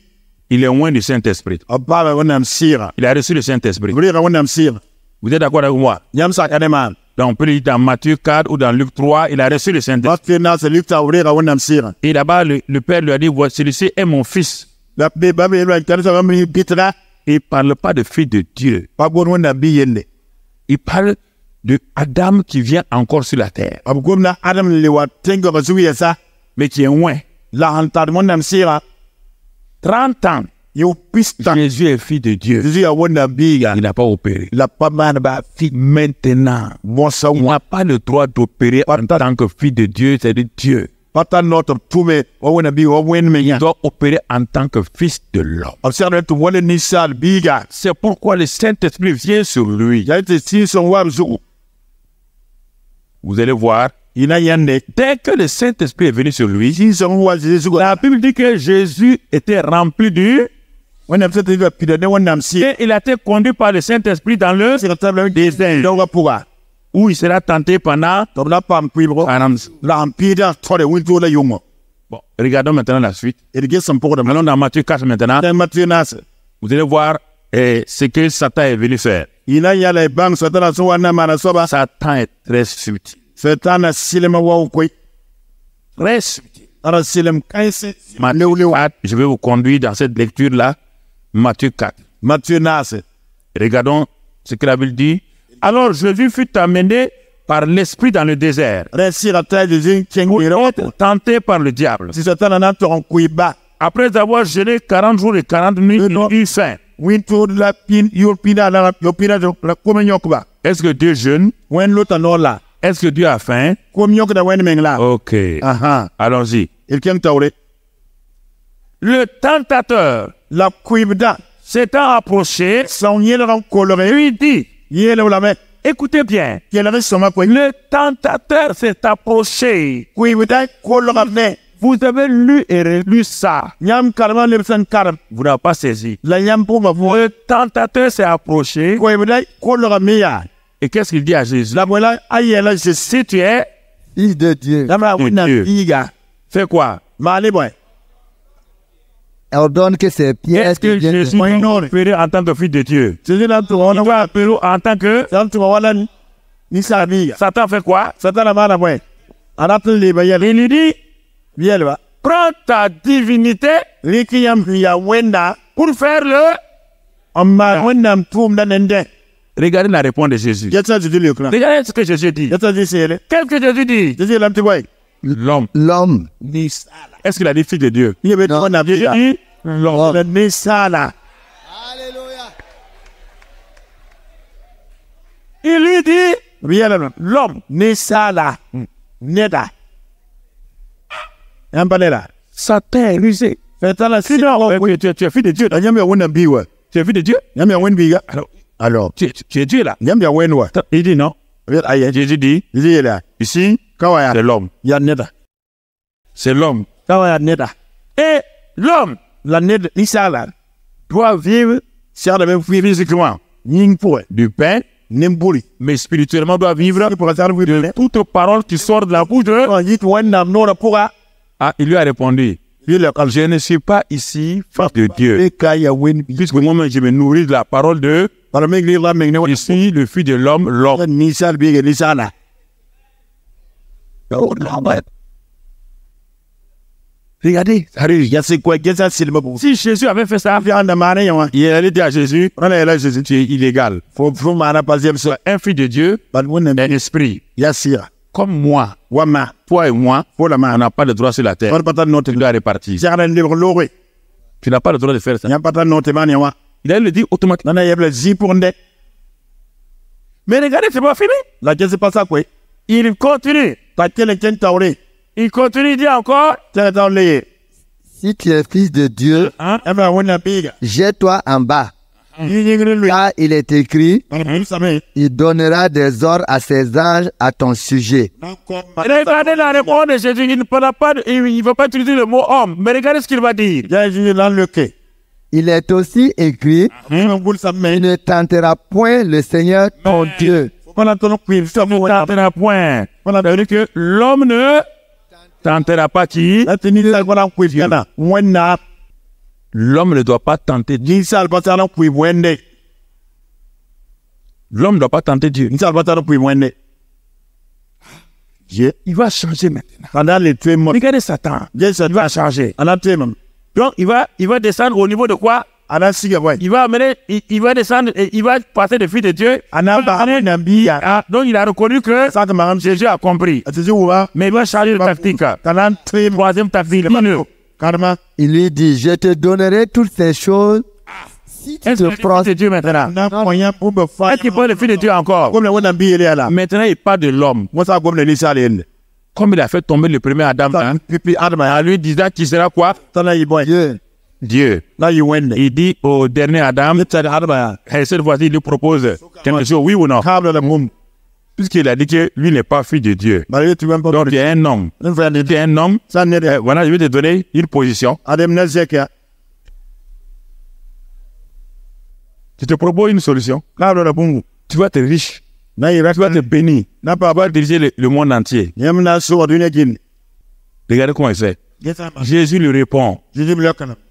Speaker 1: il est loin du Saint-Esprit.
Speaker 2: Abba wenna msira.
Speaker 1: Il a reçu le Saint-Esprit.
Speaker 2: Vri ga wenna msira.
Speaker 1: Vous êtes d'accord avec moi?
Speaker 2: Nyam sa kanema.
Speaker 1: Donc on peut lire dans Matthieu 4 ou dans Luc 3, il a reçu le Saint-Esprit.
Speaker 2: Bakle na se lifta urega wenna msira.
Speaker 1: Et là-bas, le Père lui a dit, voici, celui-ci est mon fils.
Speaker 2: La be babe la kansa bam pitra.
Speaker 1: Il ne parle pas de fils de Dieu.
Speaker 2: Ba gon wenna bi yelle.
Speaker 1: Il parle de Adam qui vient encore sur la terre,
Speaker 2: Ab gomna Adam li wa tengo ba suya sa.
Speaker 1: mais qui est loin.
Speaker 2: La hantad wenna msira.
Speaker 1: 30 ans,
Speaker 2: You pistan.
Speaker 1: Jésus est fils de Dieu.
Speaker 2: Jésus a wenna biga.
Speaker 1: Il n'a pas opéré.
Speaker 2: La pa man ba fi.
Speaker 1: Maintenant,
Speaker 2: Mosa
Speaker 1: on n'a pas le droit d'opérer en tant que fils de Dieu, c'est-à-dire Dieu.
Speaker 2: Pata notre tume owena bi owen
Speaker 1: Il
Speaker 2: menya.
Speaker 1: doit opérer en tant que fils de l'homme.
Speaker 2: Observe tu wale nisal biga.
Speaker 1: C'est pourquoi le Saint-Esprit vient sur lui.
Speaker 2: Ya te si son wam zu.
Speaker 1: Vous allez voir,
Speaker 2: Ina yande.
Speaker 1: dès que le Saint-Esprit est venu sur lui,
Speaker 2: Si son wa Jésus.
Speaker 1: la Bible dit que Jésus était rempli du...
Speaker 2: Wena msete va pidane wonam si.
Speaker 1: Et il a été conduit par le Saint-Esprit dans le
Speaker 2: C'est table
Speaker 1: désert,
Speaker 2: donc pour
Speaker 1: où il sera tenté pendant
Speaker 2: comme la pam pibro.
Speaker 1: 40.
Speaker 2: La ampida tore winto la yungo.
Speaker 1: Bon, regardons maintenant la suite.
Speaker 2: Et que son pour de
Speaker 1: Allons dans Matthieu 4 maintenant.
Speaker 2: Dans Matthieu nas.
Speaker 1: Vous allez voir ce que Satan est venu faire.
Speaker 2: Ina ya la bang satana so wana mana soba.
Speaker 1: Satan est très subtil.
Speaker 2: Satana silema wa koi.
Speaker 1: Très subtil.
Speaker 2: Ara silem kaise.
Speaker 1: Matthieu 4, je vais vous conduire dans cette lecture-là. Matthieu 4.
Speaker 2: Matthieu nas.
Speaker 1: Regardons ce que la Bible dit. Alors Jésus fut amené par l'Esprit dans le désert,
Speaker 2: Réussir à taille de zin
Speaker 1: pour
Speaker 2: kengi.
Speaker 1: être tenté par le diable.
Speaker 2: Si Satan n'a pas en kuiba.
Speaker 1: Après avoir jeûné 40 jours et 40 nuits, il eut faim.
Speaker 2: Winto la pin yopina la yopina la comme nyokba.
Speaker 1: Est-ce que Dieu jeûne?
Speaker 2: Wen l'autre non là.
Speaker 1: Est-ce que Dieu a faim?
Speaker 2: Comme nyok da wen meng là.
Speaker 1: Ok.
Speaker 2: Aha.
Speaker 1: Allons-y.
Speaker 2: Il keng taure.
Speaker 1: Le tentateur
Speaker 2: La kuibda.
Speaker 1: s'étant approché,
Speaker 2: Son yel ran coloré.
Speaker 1: lui dit,
Speaker 2: Yel la me.
Speaker 1: écoutez bien,
Speaker 2: Yel reste sama koi.
Speaker 1: le tentateur s'est approché.
Speaker 2: Kuibda coloré ne.
Speaker 1: Vous avez lu et relu ça.
Speaker 2: Nyam karma lepsan karam.
Speaker 1: Vous n'avez pas saisi.
Speaker 2: La nyam pour ma voix.
Speaker 1: Le tentateur s'est approché.
Speaker 2: Kuibda coloré meya.
Speaker 1: Et qu'est-ce qu'il dit à Jésus?
Speaker 2: La voilà ayela je
Speaker 1: Si tu es,
Speaker 3: Fils de Dieu,
Speaker 2: la ma wina
Speaker 1: Dieu.
Speaker 2: biga.
Speaker 1: fais quoi?
Speaker 2: Mali boy.
Speaker 3: ordonne que ces pierres
Speaker 1: Est-ce que
Speaker 3: deviennent
Speaker 1: Jésus
Speaker 2: Moi, non.
Speaker 1: est appelé en tant que fils de Dieu?
Speaker 2: C'est là tu on
Speaker 1: Il doit appeler en tant que...
Speaker 2: tu wala ni sa biga.
Speaker 1: Satan fait quoi?
Speaker 2: Satan la mana boy. Anatol le bayel.
Speaker 1: Il lui dit,
Speaker 2: Biel ba.
Speaker 1: prends ta divinité
Speaker 2: Liki yam ya wenda.
Speaker 1: pour faire le...
Speaker 2: Amma wendam tum da nende.
Speaker 1: Regardez la réponse de Jésus.
Speaker 2: Yata du le kran.
Speaker 1: Regardez ce que Jésus dit.
Speaker 2: Yata di sele.
Speaker 1: Qu'est-ce que Jésus dit?
Speaker 2: Jésus lam ti boy.
Speaker 1: L'homme.
Speaker 3: l'homme.
Speaker 2: Ni sala.
Speaker 1: Est-ce qu'il a dit fils de Dieu?
Speaker 2: Yebe
Speaker 3: Non.
Speaker 2: to na
Speaker 1: Jésus
Speaker 2: biga.
Speaker 1: dit l'homme.
Speaker 2: Le ni sala.
Speaker 1: Il lui dit
Speaker 2: Biel
Speaker 1: l'homme.
Speaker 2: ni sala. Neda. Yampanela.
Speaker 1: Satan est rusé.
Speaker 2: Fetala si
Speaker 1: Sinon, tu es fils de Dieu.
Speaker 2: Nyam ya wenda biwa.
Speaker 1: Tu es fils de Dieu.
Speaker 2: Nyam ya wen biga.
Speaker 1: Alors, tu es Dieu là.
Speaker 2: Nyam ya wen wa.
Speaker 1: Il dit non.
Speaker 2: Biel aye.
Speaker 1: Jésus dit,
Speaker 2: Jésus yela.
Speaker 1: ici,
Speaker 2: Kawaya.
Speaker 1: c'est l'homme.
Speaker 2: Ya neda.
Speaker 1: C'est l'homme.
Speaker 2: Kawaya neda.
Speaker 1: Et l'homme
Speaker 2: La neda ni sala.
Speaker 1: doit vivre
Speaker 2: Sia da ben fi
Speaker 1: physiquement
Speaker 2: ning poe.
Speaker 1: du pain,
Speaker 2: Nimbuli.
Speaker 1: mais spirituellement doit vivre
Speaker 2: Pour ça vous
Speaker 1: de toute parole qui sort de la bouche de...
Speaker 2: Quand dit wendam no pour
Speaker 1: Ah, il lui a répondu, je ne suis pas ici fils de Dieu.
Speaker 2: le kaya wen
Speaker 1: Puisque moi-même, je me nourris de la parole de...
Speaker 2: para me gli la me ne
Speaker 1: Je suis le fils de l'homme, l'homme.
Speaker 2: ni sal bi ni sala.
Speaker 1: Regardez, ça arrive.
Speaker 2: Ya se quoi que ça c'est le bon.
Speaker 1: Si Jésus avait fait ça,
Speaker 2: Fi anda mane yawa.
Speaker 1: il allait dire à Jésus,
Speaker 2: On est là Jésus.
Speaker 1: tu es illégal.
Speaker 2: Faut mana pas yem so.
Speaker 1: Un fils de Dieu,
Speaker 2: Ban wona
Speaker 1: un esprit.
Speaker 2: ya sira.
Speaker 1: Comme moi,
Speaker 2: Wama.
Speaker 1: toi et moi,
Speaker 2: Faut la
Speaker 1: on
Speaker 2: ma.
Speaker 1: n'a pas le droit sur la terre.
Speaker 2: On pas note.
Speaker 1: Tu dois répartir.
Speaker 2: Jara libre loré.
Speaker 1: Tu n'as pas le droit de faire ça.
Speaker 2: Ya pas note man yawa.
Speaker 1: Il allait le dire automatiquement.
Speaker 2: Nana yeble zi pour nde.
Speaker 1: Mais regardez, c'est pas fini.
Speaker 2: La que c'est pas ça quoi.
Speaker 1: Il continue.
Speaker 2: Ta quel ken tauré.
Speaker 1: Il continue, il dit encore.
Speaker 2: Tia tauré.
Speaker 3: Si tu es fils de Dieu,
Speaker 1: Hein?
Speaker 2: Eba wona biga.
Speaker 3: jette-toi en bas.
Speaker 2: Yingre lui.
Speaker 3: Car il est écrit,
Speaker 2: Para ça me.
Speaker 3: il donnera des ordres à ses anges à ton sujet.
Speaker 1: Regardez la réponse de Jésus. Il ne parle pas, il ne va pas utiliser le mot homme. Mais regardez ce qu'il va dire.
Speaker 2: Ya Jésus dans le quai.
Speaker 3: Il est aussi écrit,
Speaker 2: Boule ça
Speaker 3: tu
Speaker 2: me.
Speaker 3: ne tenteras point le Seigneur ton Dieu.
Speaker 2: On a ton cuir. Ça
Speaker 1: Ne
Speaker 2: me.
Speaker 1: tentera point. Ça veut dire que l'homme ne tentera pas qui?
Speaker 2: La tenue ça voilà cuir kana. Wena.
Speaker 1: L'homme ne doit pas tenter Dieu.
Speaker 2: Ni sal pas ça cuir wende.
Speaker 1: L'homme ne doit pas tenter Dieu.
Speaker 2: Ni sal pas ça cuir wende. Je.
Speaker 1: Il va changer maintenant.
Speaker 2: Pendant les tués morts.
Speaker 1: Regardez Satan.
Speaker 2: Je ça
Speaker 1: Il va changer.
Speaker 2: ana tué même.
Speaker 1: Donc, il va descendre au niveau de quoi?
Speaker 2: Ana siga boy.
Speaker 1: Il va amener, il va descendre et il va passer de fils de Dieu.
Speaker 2: Ana ba na biya.
Speaker 1: Ah, donc, il a reconnu que
Speaker 2: Ça que maram
Speaker 1: Jésus a compris.
Speaker 2: Jésus wa.
Speaker 1: Mais il va changer de tactique.
Speaker 2: Kana tué
Speaker 1: Troisième tactique.
Speaker 2: karma.
Speaker 3: Il lui dit, je te donnerai toutes ces choses si tu
Speaker 1: Est-ce
Speaker 3: te
Speaker 1: que c'est
Speaker 3: prospères.
Speaker 1: de Dieu maintenant?
Speaker 2: Na moyen pour me faire.
Speaker 1: Est-ce qu'il parle de fils de Dieu encore?
Speaker 2: Comme le wona biya là.
Speaker 1: Maintenant, il parle de l'homme.
Speaker 2: Moi ça comme le ni sal yende.
Speaker 1: comme il a fait tomber le premier Adam, hein, en lui disant qu'il sera quoi? Dieu. Il dit au dernier Adam, et cette fois-ci, il lui propose quelque chose, oui ou non? Puisqu'il a dit que lui n'est pas fils de Dieu. Donc, il y a un homme. Tu es un homme. Voilà, je vais te donner une position. Je te propose une solution. Tu vas être riche. Tu vas être béni. Tu vas diriger le monde entier. Regardez comment il fait. Jésus lui répond.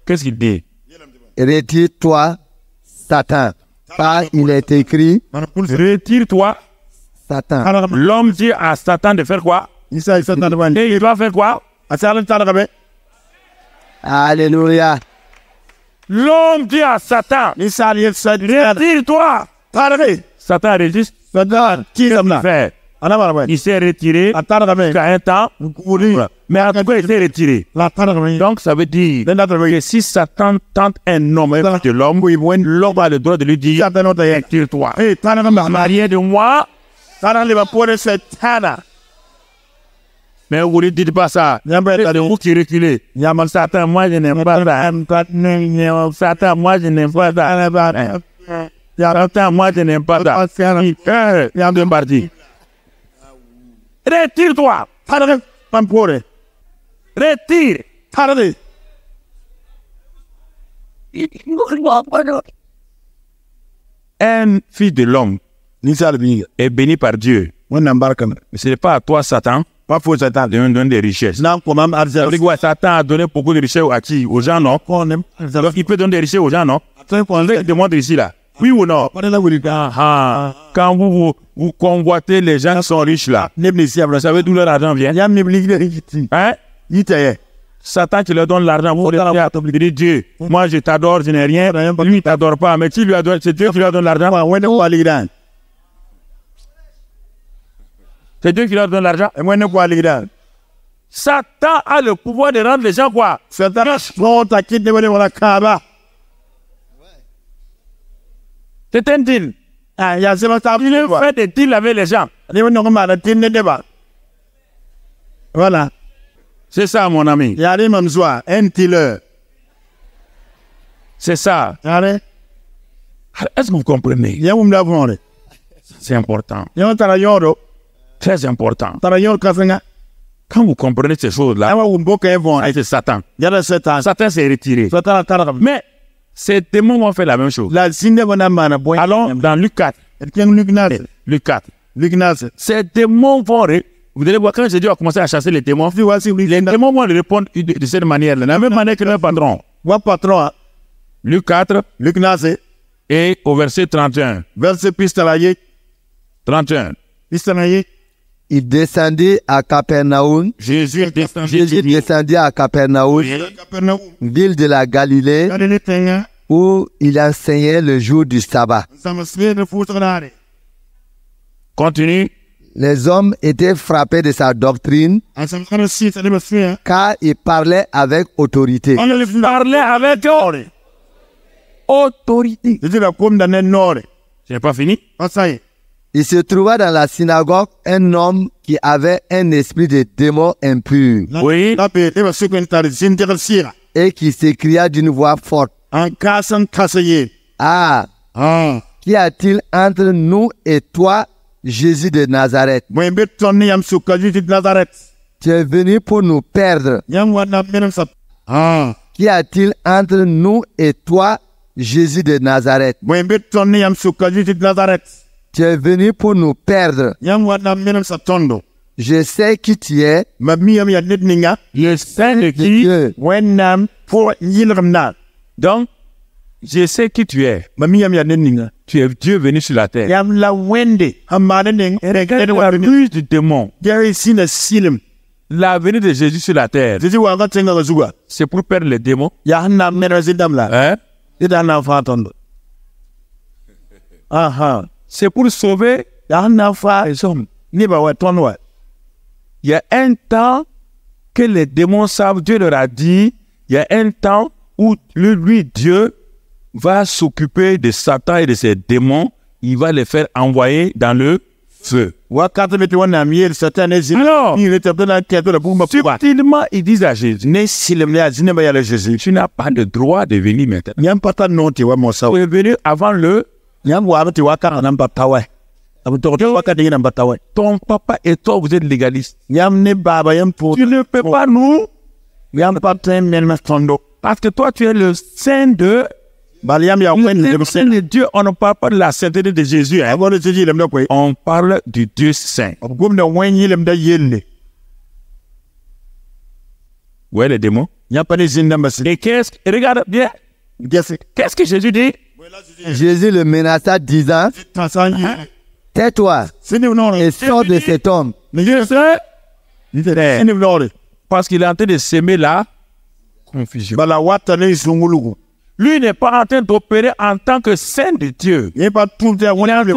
Speaker 1: Qu'est-ce qu'il dit?
Speaker 3: Retire-toi, Satan. Car il est écrit,
Speaker 1: retire-toi.
Speaker 3: Satan.
Speaker 1: L'homme dit à Satan de faire quoi? Et il doit faire quoi?
Speaker 3: Alléluia.
Speaker 1: L'homme dit à Satan, retire-toi. Satan résiste. Fait. Il s'est retiré jusqu'à un temps, mais en tout cas, il s'est retiré. Donc, ça veut dire que si Satan tente un homme de l'homme, l'homme a le droit de lui dire, retire-toi. Marié de moi. Mais vous ne dites pas ça. C'est vous qui reculez. Satan, moi, je n'aime pas ça. Satan, moi, je n'aime pas ça. Satan, moi, je n'aime pas ça. Il y a deux parties. Retire-toi. Retire. Un fils de l'homme est béni par Dieu. Mais ce n'est pas à toi, Satan, de me donner des richesses. Satan a donné beaucoup de richesses à qui? Aux gens, non? Donc, il peut donner des richesses aux gens, non? Je demande ici, là. Oui ou non? Quand vous convoitez les gens qui sont riches, là, vous savez d'où leur argent vient? Hein? Satan qui leur donne l'argent, vous dites Dieu, moi je t'adore, je n'ai rien, lui il t'adore pas, mais qui lui a donné, c'est Dieu qui lui a donné l'argent. C'est Dieu qui leur donne l'argent. Satan a le pouvoir de rendre les gens quoi? C'est un deal. Il fait des deals avec les gens.
Speaker 2: Voilà.
Speaker 1: C'est ça, mon ami. C'est ça. Est-ce que vous comprenez? C'est important. Très important. Quand vous comprenez ces choses-là, c'est Satan. Satan s'est retiré. Mais ces démons vont faire la même chose. Allons dans Luc 4. Luc 4. Ces démons vont... Vous allez voir, quand Jésus a commencé à chasser les démons, les démons vont répondre de cette manière-là. De la même manière que leur patron. Luc 4. Et au verset 31. 31.
Speaker 3: Il descendit à Capernaum.
Speaker 1: Jésus
Speaker 3: descendit à Capernaum, ville de la Galilée, où il enseignait le jour du sabbat.
Speaker 1: Continue.
Speaker 3: Les hommes étaient frappés de sa doctrine, car il parlait avec autorité.
Speaker 1: Il parlait avec autorité. Ce n'est pas fini.
Speaker 3: Il se trouva dans la synagogue un homme qui avait un esprit de démon impur.
Speaker 1: Oui.
Speaker 3: Et qui s'écria d'une voix forte. Ah, qu'y a-t-il entre nous et toi, Jésus de Nazareth? Tu es venu pour nous perdre. Qu'y a-t-il entre nous et toi, Jésus de Nazareth? Tu es venu pour nous perdre. Je sais qui tu es.
Speaker 1: Je sais de qui. Donc, je sais qui tu es. Tu es Dieu venu sur la terre. La ruse du démon. La venue de Jésus sur la terre. C'est pour perdre les démons. Hein? C'est pour sauver les hommes. Il y a un temps que les démons savent, Dieu leur a dit, il y a un temps où lui, Dieu, va s'occuper de Satan et de ses démons, il va les faire envoyer dans le feu. subtilement, ils disent à Jésus, tu n'as pas de droit de venir maintenant. Tu es venu avant le... Ton papa et toi, vous êtes légaliste. Tu ne peux pas nous... Parce que toi, tu es le saint de... Le saint de Dieu. On ne parle pas de la sainteté de Jésus. Hein. On parle du Dieu saint. Ouais, les démons. Et regarde bien. Qu'est-ce que Jésus dit?
Speaker 3: Jésus le menaça disant, tais-toi et sors de cet homme.
Speaker 1: Parce qu'il est en train de s'aimer la confusion. Lui n'est pas en train d'opérer en tant que saint de Dieu. Il est en train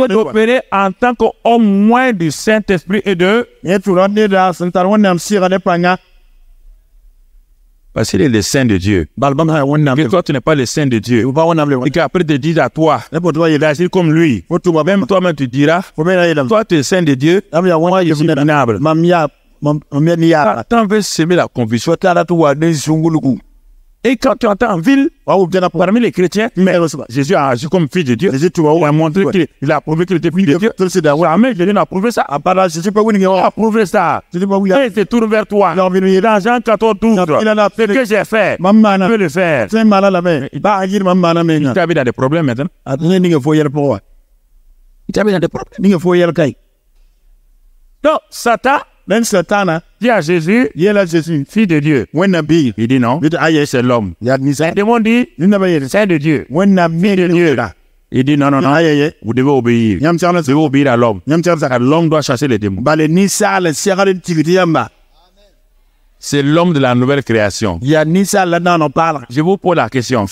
Speaker 1: d'opérer en tant qu'homme moins du Saint-Esprit et de... Parce qu'il est le saint de Dieu. Et toi, tu n'es pas le saint de Dieu. Et qu'après, te disent à toi, il agit comme lui. Même toi-même, tu diras, toi, tu es saint de Dieu. Moi, je suis minable. Satan veut semer la confusion. Et quand tu entends en ville, parmi les chrétiens, mais Jésus a agi comme fils de Dieu. Il a montré qu'il a prouvé qu'il était fils de Dieu. Amen, Jésus a prouvé ça. Il a prouvé ça. Et il se tourne vers toi. Dans Jean 14, 12, ce que j'ai fait, je peux le faire. Tu habites dans des problèmes maintenant. Tu habites dans des problèmes. Donc, Satan dit à Jésus, fils de Dieu. Il dit non, c'est l'homme. Le démon dit, c'est de Dieu. Fils de Dieu. Il dit non, vous devez obéir. Vous devez obéir à l'homme. L'homme doit chasser les démons. C'est l'homme de la nouvelle création. Je vous pose la question.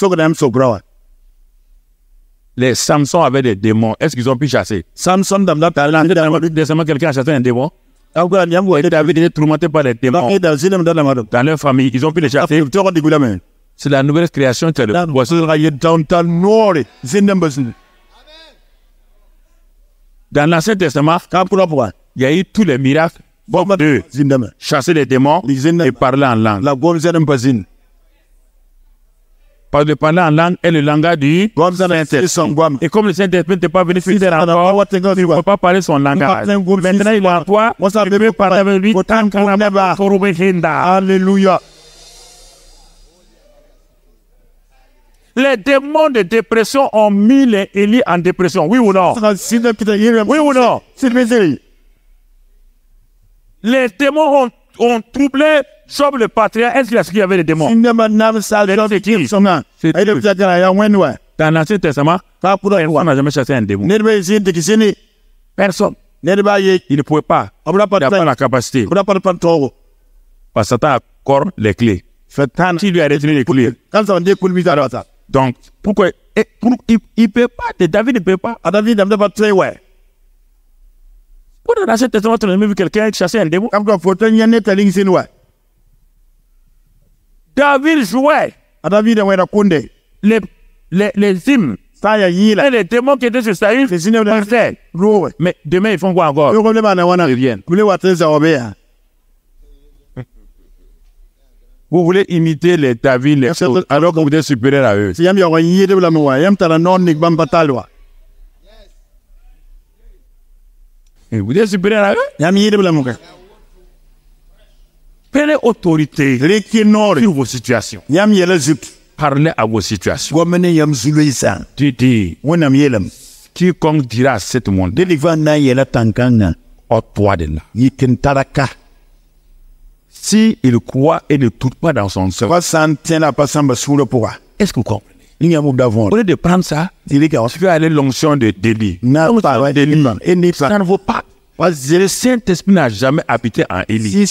Speaker 1: Les Samson avaient des démons. Est-ce qu'ils ont pu chasser? Récemment, quelqu'un a chassé un démon. David était tourmenté par les démons. Dans leur famille, ils ont pu les chasser. C'est la nouvelle création qui est le Dans l'Ancien Testament, il y a eu tous les miracles de chasser les démons et parler en langue. Parce que parler en langue est le langage du Saint-Esprit. Et comme le Saint-Esprit n'est pas venu sur terre encore, il ne peut pas parler son langage. Maintenant, il est en toi, tu peux parler avec lui. Alléluia. Les démons de dépression ont mis les Élie en dépression. Oui ou non? Oui ou non? Les démons ont troublé Job le patriarche. Est-ce qu'il y avait des démons? Dans l'Ancien Testament, on n'a jamais chassé un démon. Personne. Il ne pouvait pas. Il n'a pas la capacité. Parce que Satan a encore les clés. Qui lui a retenu les clés? Donc, pourquoi il ne peut pas. David ne peut pas. Pourquoi dans l'Ancien Testament, tu n'as jamais vu quelqu'un chasser un démon? David jouait les hymnes. Et les démons qui étaient sur Saül partaient. Mais demain, ils font quoi encore? Ils reviennent. Vous voulez imiter les David, les autres, alors que vous êtes supérieur à eux. Et vous êtes supérieur à eux? Prenez autorité sur vos situations. Parlez à vos situations. Tu dis, quiconque dira à cette monde, ôte-toi de là. Si il croit et ne doute pas dans son cœur, est-ce que vous comprenez? Au lieu de prendre ça, tu veux aller l'onction de Élie. Ça ne vaut pas. Parce que le Saint-Esprit n'a jamais habité en Élie.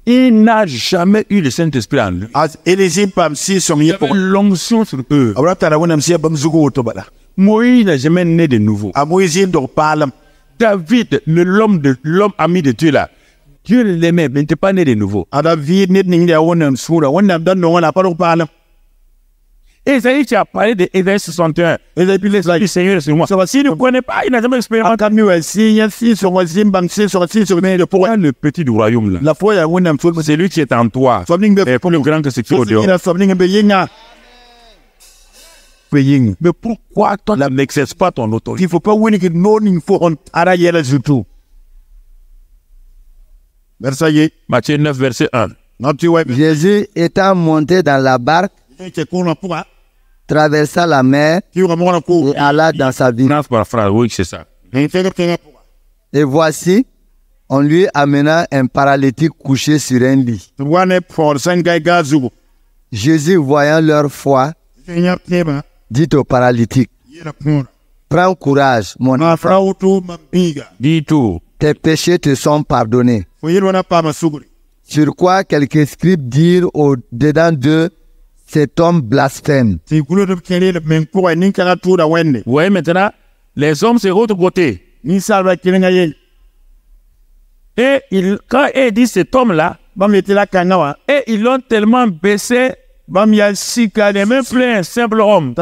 Speaker 1: Il n'a jamais eu le Saint-Esprit en lui. Il y avait l'onction sur eux. Moïse n'a jamais né de nouveau. David, l'homme ami de Dieu là, Dieu l'aimait, mais il n'était pas né de nouveau. Esaïe, tu as parlé de Esaïe 61.
Speaker 2: Esaïe puis
Speaker 1: L'Esprit du Seigneur est sur moi. Si tu ne connais pas, il n'a jamais expérimenté. Mais pourquoi le petit du royaume là? C'est lui qui est en toi. Et pour le grand que c'est qui est au dehors. Mais pourquoi toi n'exerces pas ton autorité?
Speaker 2: Il ne faut pas Verset
Speaker 1: Matthieu 9, verset 1.
Speaker 3: Jésus étant monté dans la barque, traversa la mer et alla dans sa ville.
Speaker 1: Phrase par phrase, oui, c'est ça.
Speaker 3: Et voici, on lui amena un paralytique couché sur un lit. Jésus, voyant leur foi, dit au paralytique, prends courage, mon enfant,
Speaker 1: Dis tout.
Speaker 3: tes péchés te sont pardonnés. Sur quoi quelques scribes dirent au-dedans d'eux, cet homme blasphème.
Speaker 1: Vous voyez maintenant, les hommes c'est l'autre côté. Et quand ils disent cet homme-là, et ils l'ont tellement baissé, il n'est même plus un simple homme.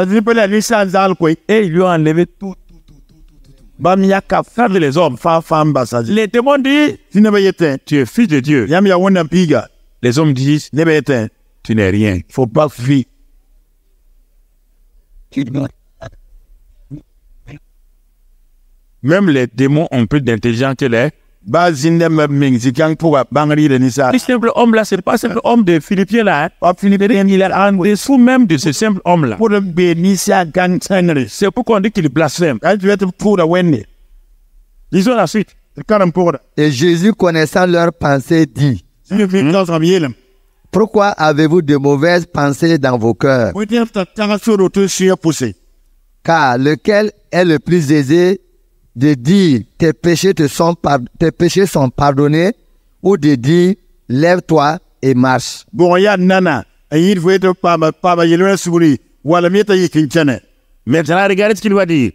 Speaker 1: Et ils lui ont enlevé tout. Les hommes. Les démons disent, tu es fils de Dieu. Les hommes disent, tu n'es rien. Il ne faut pas fuir. Même les démons ont plus d'intelligence que les. Ce simple homme-là, ce n'est pas simple homme de Philippiens là. Il est en dessous même de ce simple homme-là. C'est pourquoi on dit qu'il blasphème. Lisons la suite.
Speaker 3: Et Jésus, connaissant leurs pensées, dit, pourquoi avez-vous de mauvaises pensées dans vos cœurs? Car lequel est le plus aisé de dire tes péchés sont pardonnés, ou de dire lève-toi et marche?
Speaker 1: Maintenant, regardez ce qu'il va dire.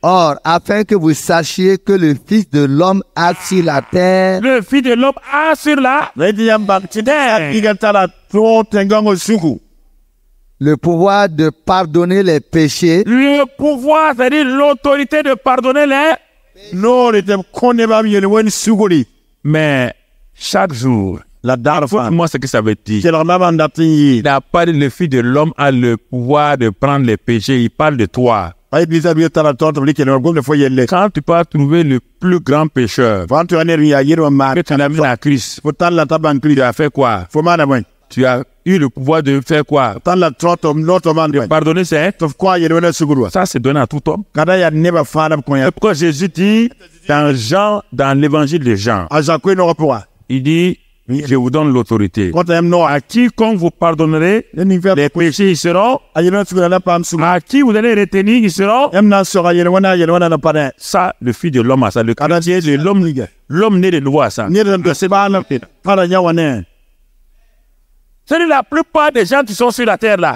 Speaker 3: Or, afin que vous sachiez que le Fils de l'homme a sur la terre,
Speaker 1: Le Fils de l'homme a sur la
Speaker 3: le pouvoir de pardonner les péchés,
Speaker 1: le pouvoir, c'est-à-dire l'autorité de pardonner les. Mais chaque jour, moi, ce que ça veut dire, il n'a pas dit le Fils de l'homme a le pouvoir de prendre les péchés. Il parle de toi. Quand tu peux trouver le plus grand pécheur, que tu en as mis à Christ, tu as fait quoi? Tu as eu le pouvoir de faire quoi? Pardonner, c'est ça, c'est donné à tout homme. C'est pourquoi Jésus dit dans l'évangile de Jean, il dit, je vous donne l'autorité. À quiconque vous pardonnerez, les péchés ils seront. À qui vous allez retenir, ils seront. Ça, le Fils de l'homme a ça. Le chrétien de l'homme né de nouveau à ça. C'est la plupart des gens qui sont sur la terre là.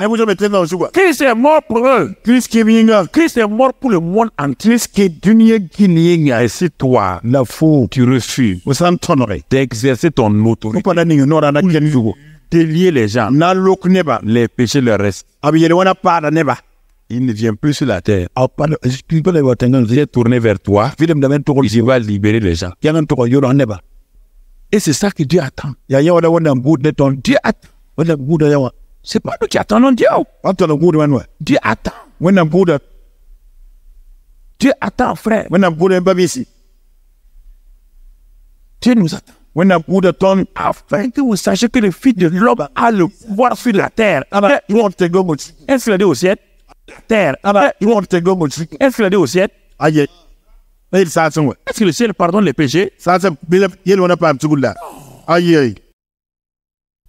Speaker 1: Christ est mort pour eux. Christ est mort pour le monde entier. Et si toi, tu refuses d'exercer ton autorité, délier les gens, les péchés leur restent. Il ne vient plus sur la terre. Il est tourné vers toi. Il va libérer les gens. Et c'est ça que Dieu attend. Dieu attend. C'est pas nous qui attendons Dieu. Dieu attend. Dieu attend, frère. Dieu nous attend. Afin que vous sachiez que le Fils de l'homme a le pouvoir sur la terre. Est-ce qu'il a dit au ciel? La terre. Est-ce qu'il a dit au ciel? Est-ce que le ciel pardonne les péchés?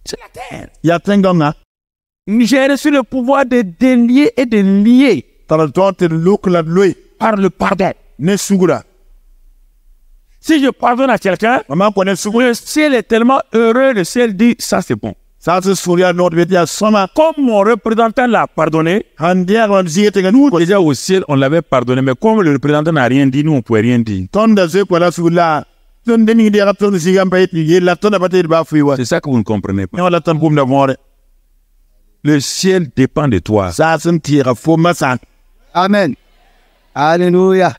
Speaker 1: C'est la terre. J'ai reçu le pouvoir de délier et de lier par le pardon. Si je pardonne à quelqu'un, le ciel est tellement heureux, le ciel dit, ça c'est bon. Comme mon représentant l'a pardonné, nous déjà au ciel on l'avait pardonné, mais comme le représentant n'a rien dit, nous on ne pouvait rien dire. C'est ça que vous ne comprenez pas. Le ciel dépend de toi.
Speaker 2: Saasem tira fo masan.
Speaker 3: Amen. Alléluia.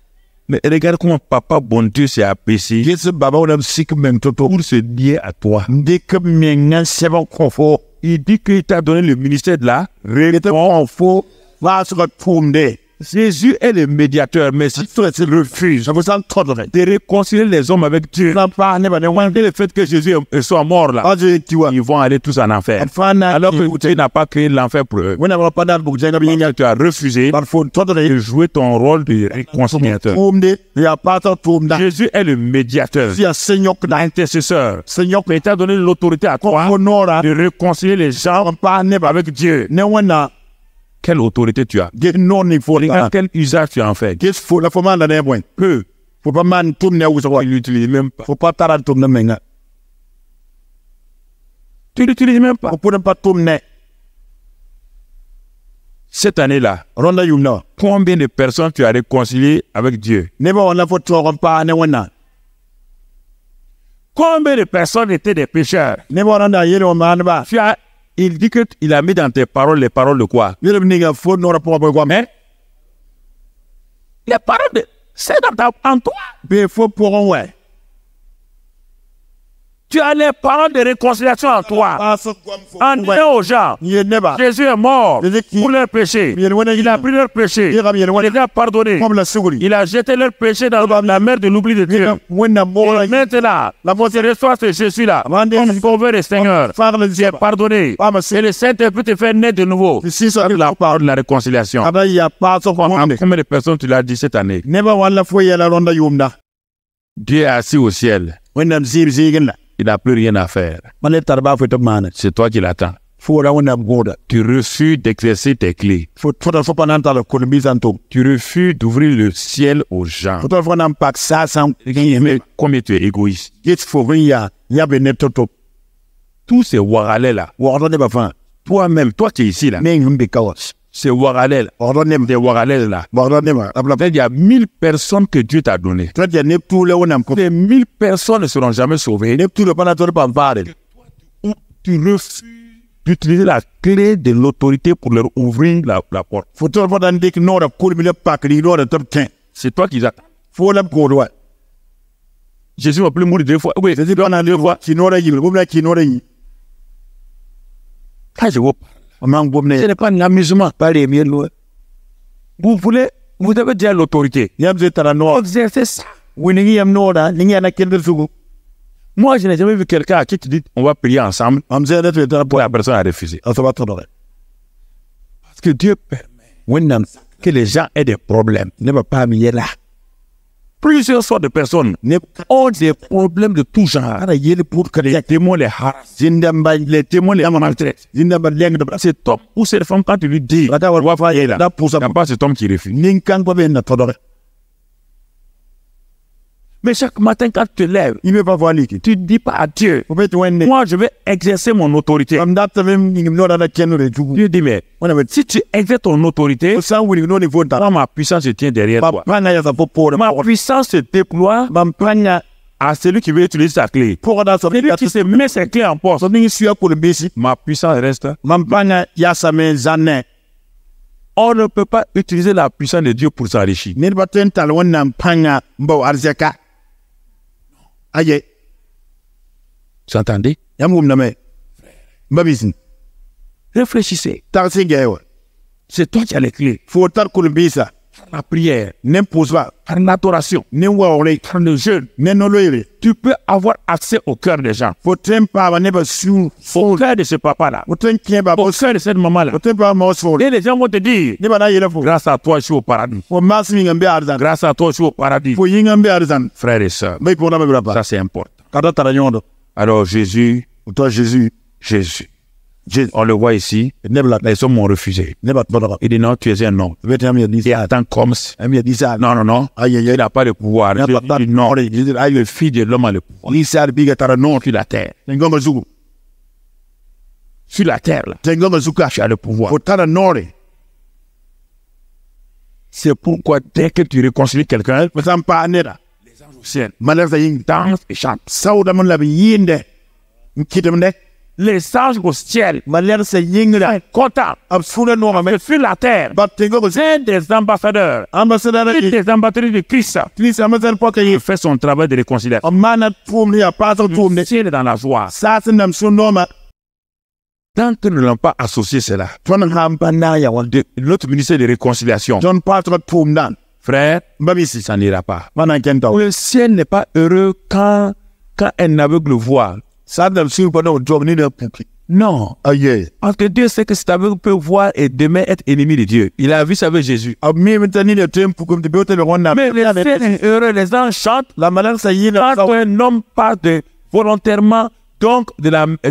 Speaker 1: Mais regarde comment papa bon Dieu s'est abaissé
Speaker 2: Yesu baba wonam sik men toto.
Speaker 1: pour se lier à toi.
Speaker 2: Ndek mengan seba kofo.
Speaker 1: Il dit qu'il t'a donné le ministère de la
Speaker 2: Rete kofo. Va sur tombe.
Speaker 1: Jésus est le médiateur, mais si toi tu refuses
Speaker 2: Je vous en tordre.
Speaker 1: de réconcilier les hommes avec Dieu,
Speaker 2: Na pa ne ba ne wan
Speaker 1: et le fait que Jésus soit mort là,
Speaker 2: aje tiwa.
Speaker 1: ils vont aller tous en enfer.
Speaker 2: Fana
Speaker 1: Alors que Dieu n'a pas créé l'enfer pour eux.
Speaker 2: wona ba padal bu jenga bi nyal.
Speaker 1: Tu as refusé
Speaker 2: Parfo tordre.
Speaker 1: de jouer ton rôle de réconciliateur.
Speaker 2: Tombe. Ya pata tombe.
Speaker 1: Jésus est le médiateur,
Speaker 2: Si a senyok da.
Speaker 1: l'intercesseur.
Speaker 2: Senyok
Speaker 1: Il t'a donné l'autorité à toi
Speaker 2: ko nora.
Speaker 1: de réconcilier les gens
Speaker 2: Pa ne ba
Speaker 1: avec Dieu.
Speaker 2: ne wana.
Speaker 1: Quelle autorité tu as?
Speaker 2: Get non ni fo la.
Speaker 1: Quel usage tu en fais?
Speaker 2: Get fo la fo man la ne boy.
Speaker 1: Peu.
Speaker 2: Faut pas man tourner où ça va.
Speaker 1: Tu l'utilises même pas.
Speaker 2: Faut pas taran tourner menga.
Speaker 1: Tu l'utilises même pas.
Speaker 2: Faut pas tourner.
Speaker 1: Cette année-là,
Speaker 2: Ronda yumna.
Speaker 1: combien de personnes tu as réconcilié avec Dieu?
Speaker 2: Ne ba wana fo toron pa ne wana.
Speaker 1: Combien de personnes étaient des pécheurs?
Speaker 2: Ne ba wana yele o man ba.
Speaker 1: Il dit qu'il a mis dans tes paroles les paroles de quoi?
Speaker 2: Yele niga fo nora po ba kwa.
Speaker 1: Mais les paroles de... C'est en toi.
Speaker 2: Be fo pour ouais.
Speaker 1: Tu as les paroles de réconciliation en toi.
Speaker 2: Passe quoi
Speaker 1: En disant aux gens,
Speaker 2: Ye ne ba.
Speaker 1: Jésus est mort
Speaker 2: Jésus qui-
Speaker 1: pour leurs péchés.
Speaker 2: Yele wana
Speaker 1: Il a pris leurs péchés.
Speaker 2: Yele
Speaker 1: Il les a pardonnés.
Speaker 2: comme la suguri.
Speaker 1: Il a jeté leurs péchés dans la mer de l'oubli de Dieu.
Speaker 2: Wana mo
Speaker 1: Et maintenant,
Speaker 2: la mo
Speaker 1: tu reçois ce Jésus-là comme sauveur et Seigneur.
Speaker 2: faire le ziba.
Speaker 1: Pardonné.
Speaker 2: Pas ma
Speaker 1: Et le Saint-Esprit te fait naître de nouveau.
Speaker 2: Si ça
Speaker 1: La parole de la réconciliation.
Speaker 2: ada ya passe quoi.
Speaker 1: Combien de personnes tu l'as dit cette année?
Speaker 2: Ne ba wana fo yele ronda yumna.
Speaker 1: Dieu est assis au ciel.
Speaker 2: Wana zir zigen la.
Speaker 1: Il n'a plus rien à faire.
Speaker 2: Mane tarba fo to man.
Speaker 1: C'est toi qui l'attends.
Speaker 2: Fo la wana goda.
Speaker 1: Tu refuses d'exercer tes clés.
Speaker 2: Faut pas nan tala ko bi santo.
Speaker 1: Tu refuses d'ouvrir le ciel aux gens.
Speaker 2: Faut pas nan pak sa san.
Speaker 1: Mais combien tu es égoïste.
Speaker 2: Get fo ya be ne toto.
Speaker 1: Tous ces waralais-là,
Speaker 2: Wordon ne ba fa.
Speaker 1: toi-même, toi qui es ici là,
Speaker 2: Men hum be kawas.
Speaker 1: ces waralais-là,
Speaker 2: Wordon ne
Speaker 1: des waralais-là,
Speaker 2: Wordon ne ba. Abla
Speaker 1: il y a 1000 personnes que Dieu t'a données.
Speaker 2: très bien ne tout le wonam ko.
Speaker 1: Ces 1000 personnes ne seront jamais sauvées.
Speaker 2: Ne tout le pas to pas bare.
Speaker 1: Tu refuses d'utiliser la clé de l'autorité pour leur ouvrir la porte.
Speaker 2: Faut pas dan dik no da ko mi le pak li no da top 10.
Speaker 1: C'est toi qui attends.
Speaker 2: Faut la ko do.
Speaker 1: Jésus va plus mourir 2 fois. Oui,
Speaker 2: C'est on a le fois qui no da yi. Bom la qui no da yi.
Speaker 1: quand je vous parle,
Speaker 2: Amang bom
Speaker 1: ce
Speaker 2: ne.
Speaker 1: n'est pas un amusement.
Speaker 2: Pas les miens lo.
Speaker 1: Vous devez dire l'autorité.
Speaker 2: Yam ze tara no.
Speaker 1: Exercez ça.
Speaker 2: Wini yam no da ni na kender sugu.
Speaker 1: Moi, je n'ai jamais vu quelqu'un à qui tu dis on va prier ensemble
Speaker 2: Am ze da to tara
Speaker 1: pour la personne a refusé.
Speaker 2: Aso to do.
Speaker 1: Parce que Dieu permet
Speaker 2: Wennam
Speaker 1: que les gens aient des problèmes.
Speaker 2: ne ba pa mi yela.
Speaker 1: Plusieurs sortes de personnes
Speaker 2: Ne
Speaker 1: ont des problèmes de tout genre.
Speaker 2: ara yele pour que
Speaker 1: Les témoins les harassent.
Speaker 2: zindamba
Speaker 1: Les témoins les maltraitent.
Speaker 2: zindamba leng da.
Speaker 1: Cet homme ou cette femme, quand tu lui dis,
Speaker 2: Rata war fa yela. Da pour ça.
Speaker 1: il n'y a pas cet homme qui refuse.
Speaker 2: Nin kan pa ben na to do.
Speaker 1: Mais chaque matin, quand tu te lèves,
Speaker 2: Il veut pas voir liki.
Speaker 1: tu ne dis pas à Dieu,
Speaker 2: Faut pas wenne.
Speaker 1: moi, je vais exercer mon autorité.
Speaker 2: Am da ta même ni no da kenu re jugu.
Speaker 1: Dieu dit, mais
Speaker 2: Wana bet
Speaker 1: si tu exerces ton autorité,
Speaker 2: sa wuri no ni fonta.
Speaker 1: moi, ma puissance se tient derrière
Speaker 2: Ba
Speaker 1: toi.
Speaker 2: pranga ya sa popo.
Speaker 1: Ma puissance se déploie
Speaker 2: Ba pranga
Speaker 1: à celui qui veut utiliser sa clé.
Speaker 2: pour da so
Speaker 1: Celui qui se met ses clés en poste,
Speaker 2: so ni suya ko le besi.
Speaker 1: ma puissance reste.
Speaker 2: Ma pranga ya sa men zanne.
Speaker 1: On ne peut pas utiliser la puissance de Dieu pour s'enrichir.
Speaker 2: Ne ba tental wonna pranga mbo arzeka. Aye.
Speaker 1: Vous entendez?
Speaker 2: Yam gum na me. Babisin.
Speaker 1: Réfléchissez.
Speaker 2: Tar se gayo.
Speaker 1: C'est toi qui as les clés.
Speaker 2: Faut tar ko le bisa.
Speaker 1: Par la prière,
Speaker 2: Ne pose pas.
Speaker 1: par l'adoration,
Speaker 2: Ne wa ore.
Speaker 1: par le jeûne,
Speaker 2: Ne no loire.
Speaker 1: tu peux avoir accès au cœur des gens.
Speaker 2: Faut tempa ba ne ba su.
Speaker 1: Au cœur de ce papa-là.
Speaker 2: Faut tenke ba
Speaker 1: Au cœur de cette maman-là.
Speaker 2: Faut tempa mo so.
Speaker 1: Et les gens vont te dire,
Speaker 2: Ne ba na yele fo.
Speaker 1: grâce à toi, je suis au paradis.
Speaker 2: Faut masmi ngambe arzan.
Speaker 1: Grâce à toi, je suis au paradis.
Speaker 2: Faut yingambe arzan.
Speaker 1: Frères et sœurs,
Speaker 2: Bay pour na me brapa.
Speaker 1: ça c'est important.
Speaker 2: Kada tara nyondo.
Speaker 1: Alors Jésus,
Speaker 2: Toi Jésus.
Speaker 1: Jésus, on le voit ici,
Speaker 2: Ne bla.
Speaker 1: les hommes m'ont refusé.
Speaker 2: Ne ba toda.
Speaker 1: Il dit non, tu es un homme.
Speaker 2: Vet am ya
Speaker 1: Et
Speaker 2: disa.
Speaker 1: attends comme ça.
Speaker 2: Am ya disa.
Speaker 1: Non, non, non.
Speaker 2: Aye
Speaker 1: Il n'a pas le pouvoir.
Speaker 2: Ne ba
Speaker 1: Il dit non. Le fils de l'homme a le pouvoir.
Speaker 2: Lisa biga tara non.
Speaker 1: Sur la terre.
Speaker 2: Ngoma zugu.
Speaker 1: Sur la terre, là.
Speaker 2: Ngoma zuka.
Speaker 1: Tu as le pouvoir.
Speaker 2: Faut tara nore.
Speaker 1: C'est pourquoi dès que tu réconcilies quelqu'un,
Speaker 2: Faut sampa anera.
Speaker 1: au ciel,
Speaker 2: Malaf sa ying.
Speaker 1: danse et chante.
Speaker 2: Sauda mon la yinde. Kitam ne.
Speaker 1: les anges au ciel
Speaker 2: malère c'est yingra
Speaker 1: sont contents.
Speaker 2: absura no
Speaker 1: Mais sur la terre,
Speaker 2: battengo ko
Speaker 1: c'est des ambassadeurs,
Speaker 2: ambassadeur
Speaker 1: et des ambassadeurs de Christ.
Speaker 2: Christ ambassadeur poka
Speaker 1: Il
Speaker 2: yi
Speaker 1: fait son travail de réconciliation.
Speaker 2: amana tumni ya paso
Speaker 1: Le
Speaker 2: tumni
Speaker 1: ciel est dans la joie.
Speaker 2: sasa nam sunoma
Speaker 1: Tant que nous n'avons pas associé cela,
Speaker 2: ton hambana ya wande
Speaker 1: notre ministère de réconciliation,
Speaker 2: John patro tumdan
Speaker 1: frère,
Speaker 2: babisi
Speaker 1: ça n'ira pas.
Speaker 2: mana kenta
Speaker 1: Le ciel n'est pas heureux quand un aveugle voit.
Speaker 2: sa nam sur pas no job ni de puki
Speaker 1: Non.
Speaker 2: aye
Speaker 1: Parce que Dieu sait que cet aveugle peut voir et demain être ennemi de Dieu. Il a vu ça avec Jésus.
Speaker 2: ami mitani de tempo comme de beote le ronna
Speaker 1: Mais le ciel est heureux, les anges chantent.
Speaker 2: la malère c'est yina
Speaker 1: Quand un homme part volontairement donc de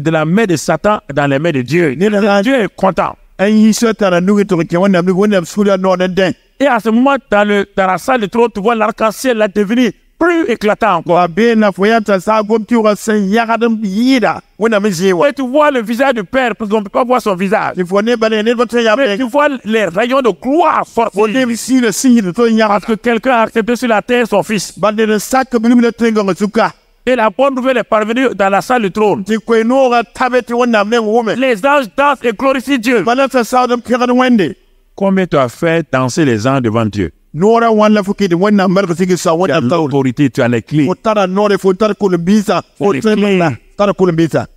Speaker 1: la main de Satan dans les mains de Dieu, Dieu est content.
Speaker 2: an yi sotara nugi to ke wonna mi wonna sura no den
Speaker 1: Et à ce moment, dans la salle de trône, tu vois l'arc-en-ciel là devenir plus éclatant encore.
Speaker 2: wa be na foyata sa gomti wa sen yagadam yida wonna mi jewa
Speaker 1: Et tu vois le visage du Père, parce qu'on ne peut pas voir son visage.
Speaker 2: il faut ne bale ne bote ya
Speaker 1: Mais
Speaker 2: be
Speaker 1: tu vois les rayons de gloire
Speaker 2: faut
Speaker 1: sortir.
Speaker 2: ne si le signe de to yaga
Speaker 1: Parce que quelqu'un a accepté sur la terre son fils.
Speaker 2: bande de sac mi le tengo suka
Speaker 1: Et la bonne nouvelle est parvenue dans la salle du trône.
Speaker 2: ti ko no ga tabeti wonna men woman
Speaker 1: Les anges dansent et glorifient Dieu.
Speaker 2: malata sa dum kiran wende
Speaker 1: Combien tu as fait danser les anges devant Dieu?
Speaker 2: nora walla fuki de wonna mar ko sigi sa
Speaker 1: Tu as
Speaker 2: wonna taw
Speaker 1: l'autorité, tu as les clés.
Speaker 2: o tara nore fo tar ko le bisa o
Speaker 1: Les
Speaker 2: tremla
Speaker 1: clés.
Speaker 2: tara ko le bisa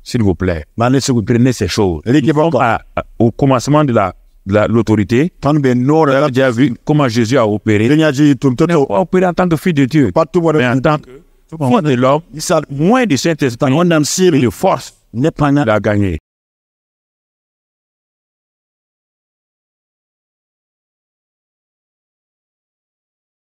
Speaker 1: S'il vous plaît,
Speaker 2: mane se
Speaker 1: prenez ces choses.
Speaker 2: Ricky
Speaker 1: Nous sommes
Speaker 2: Boko.
Speaker 1: au commencement de l'autorité.
Speaker 2: tan be
Speaker 1: On
Speaker 2: nora
Speaker 1: a déjà vu comment Jésus a opéré.
Speaker 2: nya ji tum
Speaker 1: Il
Speaker 2: to
Speaker 1: a opéré en tant que fils de Dieu.
Speaker 2: patu
Speaker 1: Mais en
Speaker 2: wala
Speaker 1: tant que fils de l'homme,
Speaker 2: isa
Speaker 1: moins de Saint-Esprit,
Speaker 2: wonna
Speaker 1: et
Speaker 2: siri
Speaker 1: de force,
Speaker 2: ne pana
Speaker 1: il a gagné.